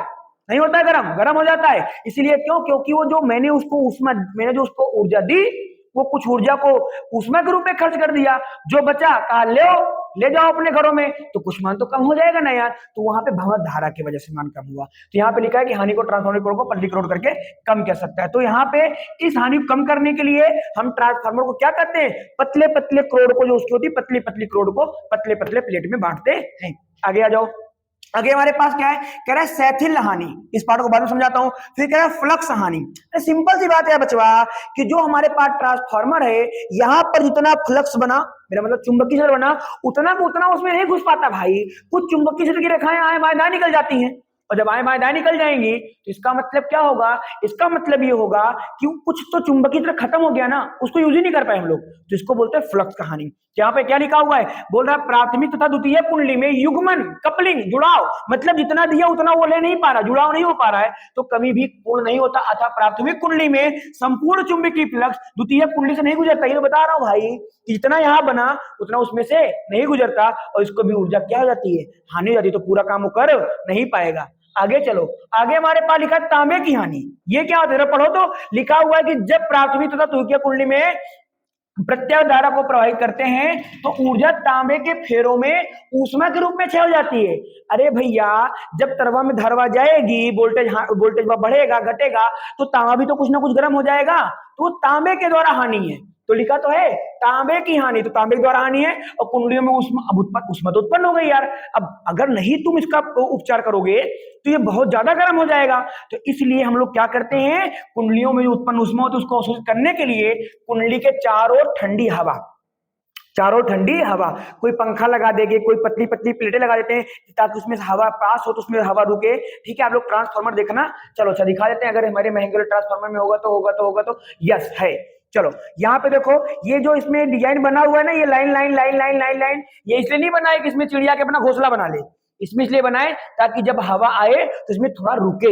नहीं होता है गर्म हो जाता है। इसीलिए क्यों, क्योंकि वो जो मैंने जो उसको ऊर्जा दी वो कुछ ऊर्जा को ऊष्मा के रूप में खर्च कर दिया, जो बचा कहा ले जाओ अपने घरों में, तो कुछ मान तो कम हो जाएगा ना यार। तो वहां पे भंवर धारा की वजह से मान कम हुआ। तो यहाँ पे लिखा है कि हानि को ट्रांसफार्मर करोड़ को पतली करोड़ करके कम कर सकता है। तो यहाँ पे इस हानि को कम करने के लिए हम ट्रांसफार्मर को क्या करते हैं, पतले पतले करोड़ को जो उसकी होती है पतली पतली करोड़ को पतले पतले प्लेट में बांटते हैं। आगे आ जाओ। आगे हमारे पास क्या है, कह रहा है सैथिल हानि, इस पार्ट को बाद में समझाता हूं। फिर कह रहा है फ्लक्स हानि। सिंपल सी बात है बचवा कि जो हमारे पास ट्रांसफार्मर है, यहां पर जितना फ्लक्स बना, मेरा मतलब चुंबकीय क्षेत्र बना, उतना को उतना उसमें नहीं घुस पाता भाई। कुछ चुंबकीय क्षेत्र की रेखाएं आए बाएं दाएं निकल जाती हैं, और जब आए बाएं दाएं निकल जाएंगी तो इसका मतलब क्या होगा, इसका मतलब ये होगा कि कुछ तो चुंबकीय क्षेत्र खत्म हो गया ना, उसको यूज ही नहीं कर पाए हम लोग, तो इसको बोलते हैं फ्लक्स का हानि। यहाँ पे क्या लिखा हुआ है, बोल रहा है प्राथमिक तथा द्वितीय कुंडली में युग्मन कपलिंग जुड़ाव, मतलब जितना दिया उतना वो ले नहीं पा रहा, जुड़ाव नहीं हो पा रहा है, तो कभी भी पूर्ण नहीं होता। अतः प्राथमिक कुंडली में संपूर्ण चुंबकीय फ्लक्स द्वितीय कुंडली से नहीं गुजरता। ये तो बता रहा हूं भाई, जितना यहाँ बना उतना उसमें से नहीं गुजरता, और इसको भी ऊर्जा क्या हो जाती है, हानि हो जाती है, तो पूरा काम वो कर नहीं पाएगा। आगे चलो, आगे हमारे पास लिखा है तांबे की हानि। ये क्या होता है पढ़ो तो, लिखा हुआ है कि जब प्राथमिक तथा द्वितीय कुंडली में प्रत्येक धारा को प्रवाहित करते हैं तो ऊर्जा तांबे के फेरों में ऊष्मा के रूप में क्षय हो जाती है। अरे भैया, जब तरवा में धारवा जाएगी, वोल्टेज बढ़ेगा घटेगा, तो तांबा भी तो कुछ ना कुछ गर्म हो जाएगा, तो वो तांबे के द्वारा हानि है। तो लिखा तो है तांबे की हानि, तो तांबे के द्वारा हानि है, और कुंडलियों में ऊष्मा तो उत्पन्न हो गई यार। अब अगर नहीं तुम इसका उपचार करोगे तो ये बहुत ज्यादा गर्म हो जाएगा। तो इसलिए हम लोग क्या करते हैं, कुंडलियों में जो उत्पन्न ऊष्मा होती है उसको अवशोषित करने के लिए कुंडली के चारों ओर ठंडी हवा, चारों ठंडी हवा, कोई पंखा लगा देंगे, कोई पतली पतली प्लेटें लगा देते हैं ताकि उसमें हवा पास हो तो उसमें हवा रुके। ठीक है, आप लोग ट्रांसफार्मर देखना, चलो अच्छा दिखा देते हैं, अगर हमारे महंगे ट्रांसफार्मर में होगा तो यस है। चलो यहाँ पे देखो, ये जो इसमें डिजाइन बना हुआ है ना, ये line line line line line line, ये इसलिए नहीं बना है कि इसमें चिड़िया के अपना घोंसला बना ले, इसमें इसलिए बनाए ताकि जब हवा आए तो इसमें थोड़ा रुके,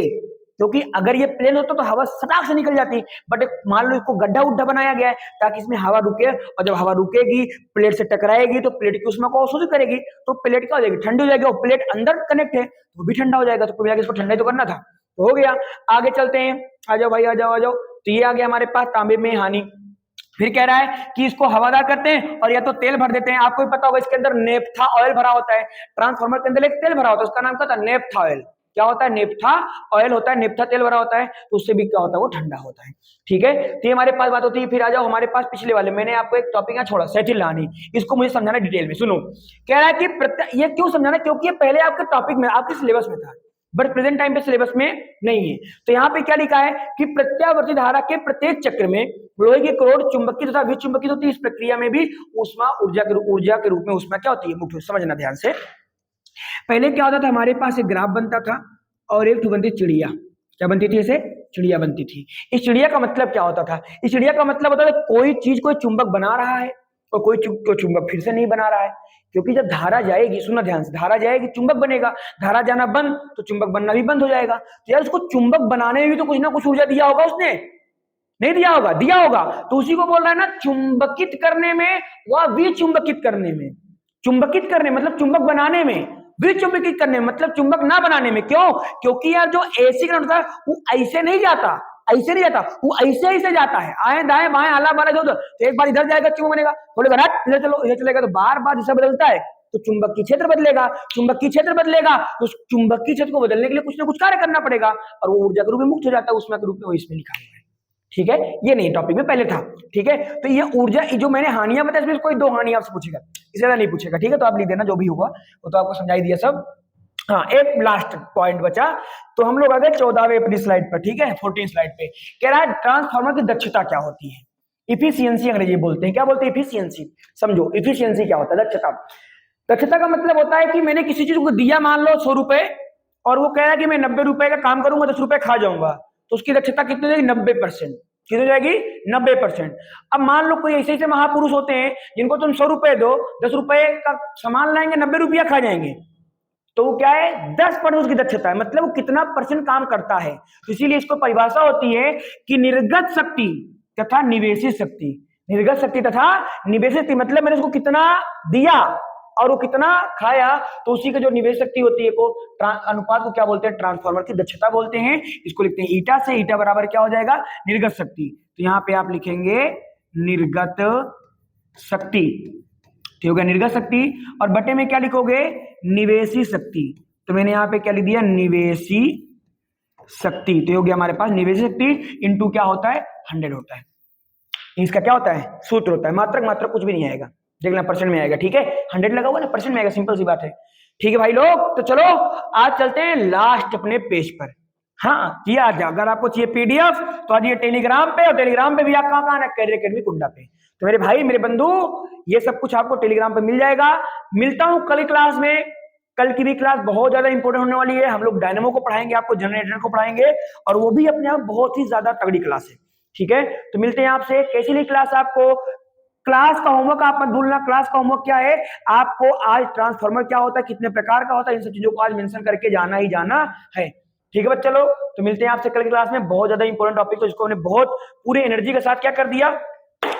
क्योंकि अगर ये प्लेन होता तो हवा सटाक से निकल जाती, बट मान लो इसको गड्ढा उड्ढा बनाया गया है ताकि इसमें हवा रुके, और जब हवा रुकेगी प्लेट से टकराएगी तो प्लेट की ऊष्मा को अवशोषित करेगी, तो प्लेट क्या हो जाएगी, ठंडी हो जाएगी, और प्लेट अंदर कनेक्ट है तो भी ठंडा हो जाएगा, तो कोई इसको ठंडा तो करना था, तो हो गया। आगे चलते हैं, आ जाओ भाई, आ जाओ। तो ये आ गया हमारे पास तांबे में हानि। फिर कह रहा है कि इसको हवादार करते हैं और या तो तेल भर देते हैं। आपको भी पता होगा इसके अंदर नेफ्था ऑयल भरा होता है, ट्रांसफार्मर के अंदर एक तेल भरा होता है, उसका नाम क्या होता है, नेफ्था ऑयल। क्या होता है, नेफ्था ऑयल होता है, नेफ्था तेल भरा होता है, तो उससे भी क्या होता है, वो ठंडा होता है। ठीक है, तो ये हमारे पास बात होती है। फिर आ जाओ हमारे पास पिछले वाले, मैंने आपको एक टॉपिक यहाँ छोड़ा, सैथिल हानि, इसको मुझे समझाना डिटेल में। सुनो, कह रहा है कि ये क्यों समझाना, क्योंकि ये पहले आपके टॉपिक में, आपके सिलेबस में था, बट प्रेजेंट टाइम पे सिलेबस में नहीं है। तो यहाँ पे क्या लिखा है कि प्रत्यावर्ती धारा के प्रत्येक चक्र में लोहे की करोड़ चुंबकीय तथा विचुंबकीय होती है। इस प्रक्रिया में भी ऊष्मा ऊर्जा के रूप में ऊष्मा क्या होती है, मुख्य समझना ध्यान से। पहले क्या होता था, हमारे पास एक ग्राफ बनता था और एक बनती चिड़िया, क्या बनती थी, इसे चिड़िया बनती थी। इस चिड़िया का मतलब क्या होता था, इस चिड़िया का मतलब होता था कोई चीज कोई चुंबक बना रहा है और कोई चुंबक फिर से नहीं बना रहा है, क्योंकि जब धारा जाएगी, सुना ध्यान से, धारा जाएगी चुंबक बनेगा, धारा जाना बंद तो चुंबक बनना भी बंद हो जाएगा। तो यार उसको चुंबक बनाने में भी तो कुछ ना कुछ ऊर्जा दिया होगा उसने, नहीं दिया होगा, दिया होगा, तो उसी को बोल रहा है ना, चुंबकित करने में व विचुंबकित करने में। चुंबकित करने मतलब चुंबक बनाने में, विचुंबकित करने मतलब चुंबक ना बनाने में। क्यों, क्योंकि यार जो एसी करंट होता है वो ऐसे नहीं जाता, ऐसे नहीं जाता, वो ऐसे जाता है, आए दाएं बाएं आला बाला जो, तो एक बार इधर जाएगा चुंबक बनेगा, थोड़ी बार इधर चलो इधर चलेगा, तो बार बार दिशा बदलता है, तो चुंबकीय क्षेत्र बदलेगा, चुंबकीय क्षेत्र बदलेगा तो उस चुंबकीय क्षेत्र को बदलने के लिए कुछ ना कुछ कार्य करना पड़ेगा, और वो ऊर्जा के रूप में मुक्त हो जाता है, ऊष्मा के रूप में, वो इसमें लिखा हुआ है। ठीक है, ये नहीं टॉपिक में पहले था। ठीक है, तो ये ऊर्जा जो मैंने हानियां बताई, इसमें कोई दो हानि आपसे पूछेगा, इससे ज्यादा नहीं पूछेगा। ठीक है, तो आप लिख देना जो भी होगा वो तो आपको समझाई दिया सब। हाँ, एक लास्ट पॉइंट बचा, तो हम लोग आ गए 14वें अपनी स्लाइड पर। ठीक है, 14 स्लाइड पे कह रहा है ट्रांसफार्मर की दक्षता क्या होती है, इफिशियंसी अंग्रेजी बोलते हैं। क्या बोलते हैं, इफिशियंसी। समझो इफिशियंसी क्या होता है, दक्षता। दक्षता का मतलब होता है कि मैंने किसी चीज को दिया मान लो 100 रुपए, और वो कह रहा है कि मैं 90 रुपए का काम करूंगा, 10 रुपए खा जाऊंगा, तो उसकी दक्षता कितनी हो जाएगी, 90%। कितनी हो जाएगी, 90%। अब मान लो कोई ऐसे ऐसे महापुरुष होते हैं जिनको तुम 100 रुपए दो, 10 रुपए का सामान लाएंगे, 90 रुपया खा जाएंगे, तो वो क्या है, 10% उसकी दक्षता है, मतलब वो कितना % काम करता है। तो इसीलिए इसको परिभाषा होती है कि निर्गत शक्ति तथा निवेशित शक्ति। निर्गत शक्ति तथा निवेशित शक्ति मतलब मैंने उसको कितना दिया और वो कितना खाया, तो उसी का जो निवेश शक्ति होती है को अनुपात को क्या बोलते हैं, ट्रांसफार्मर की दक्षता बोलते हैं। इसको लिखते हैं ईटा से, ईटा बराबर क्या हो जाएगा, निर्गत शक्ति। तो यहाँ पे आप लिखेंगे निर्गत शक्ति, तो हो गया निर्गत शक्ति, और बटे में क्या लिखोगे, निवेशी शक्ति। तो मैंने यहाँ पे क्या लिख दिया, निवेशी शक्ति। तो हो गया हमारे पास निवेशी शक्ति इंटू क्या होता है, 100 होता है। इसका क्या होता है, सूत्र होता है, मात्रक मात्रक कुछ भी नहीं आएगा, देखना परसेंट में आएगा, ठीक है, 100 लगा हुआ ना, परसेंट में आएगा, सिंपल सी बात है, ठीक है भाई लोग। तो चलो आज चलते हैं लास्ट अपने पेज पर। हाँ जी, आज अगर आपको चाहिए पीडीएफ तो आज ये टेलीग्राम पे, और टेलीग्राम पे भी आप कहाँ आना, कैरियर एकेडमी कुंडा पे। तो मेरे भाई मेरे बंधु, ये सब कुछ आपको टेलीग्राम पे मिल जाएगा। मिलता हूं कल क्लास में। कल की भी क्लास बहुत ज्यादा इंपॉर्टेंट होने वाली है। हम लोग डायनेमो को पढ़ाएंगे, आपको जनरेटर को पढ़ाएंगे, और वो भी अपने आप बहुत ही ज्यादा तगड़ी क्लास है, ठीक है। तो मिलते हैं आपसे। कैसी लगी क्लास आपको? क्लास का होमवर्क आप मत भूलना। क्लास का होमवर्क क्या है, आपको आज ट्रांसफार्मर क्या होता है, कितने प्रकार का होता है, इन सब चीजों को आज मेंशन करके जाना ही जाना है, ठीक है बच्चा लोग। तो मिलते हैं आपसे कल की क्लास में। बहुत ज्यादा इंपॉर्टेंट टॉपिक तो इसको हमने बहुत पूरे एनर्जी के साथ क्या कर दिया,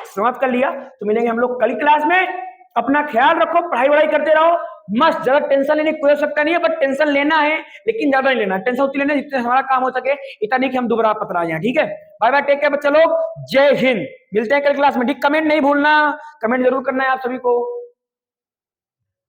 समाप्त कर लिया। तो मिलेंगे हम लोग कल की क्लास में। अपना ख्याल रखो, पढ़ाई वढ़ाई करते रहो मस्त। ज्यादा टेंशन लेने की कोई आवश्यकता नहीं है, बट टेंशन लेना है लेकिन ज्यादा नहीं लेना। टेंशन उतनी लेना जितने हमारा काम हो सके, इतना नहीं कि हम दोबारा पतरा जाए, ठीक है। बाय बाय, टेक केयर बच्चा लोग, जय हिंद। मिलते हैं कल क्लास में, ठीक। कमेंट नहीं भूलना, कमेंट जरूर करना है आप सभी को।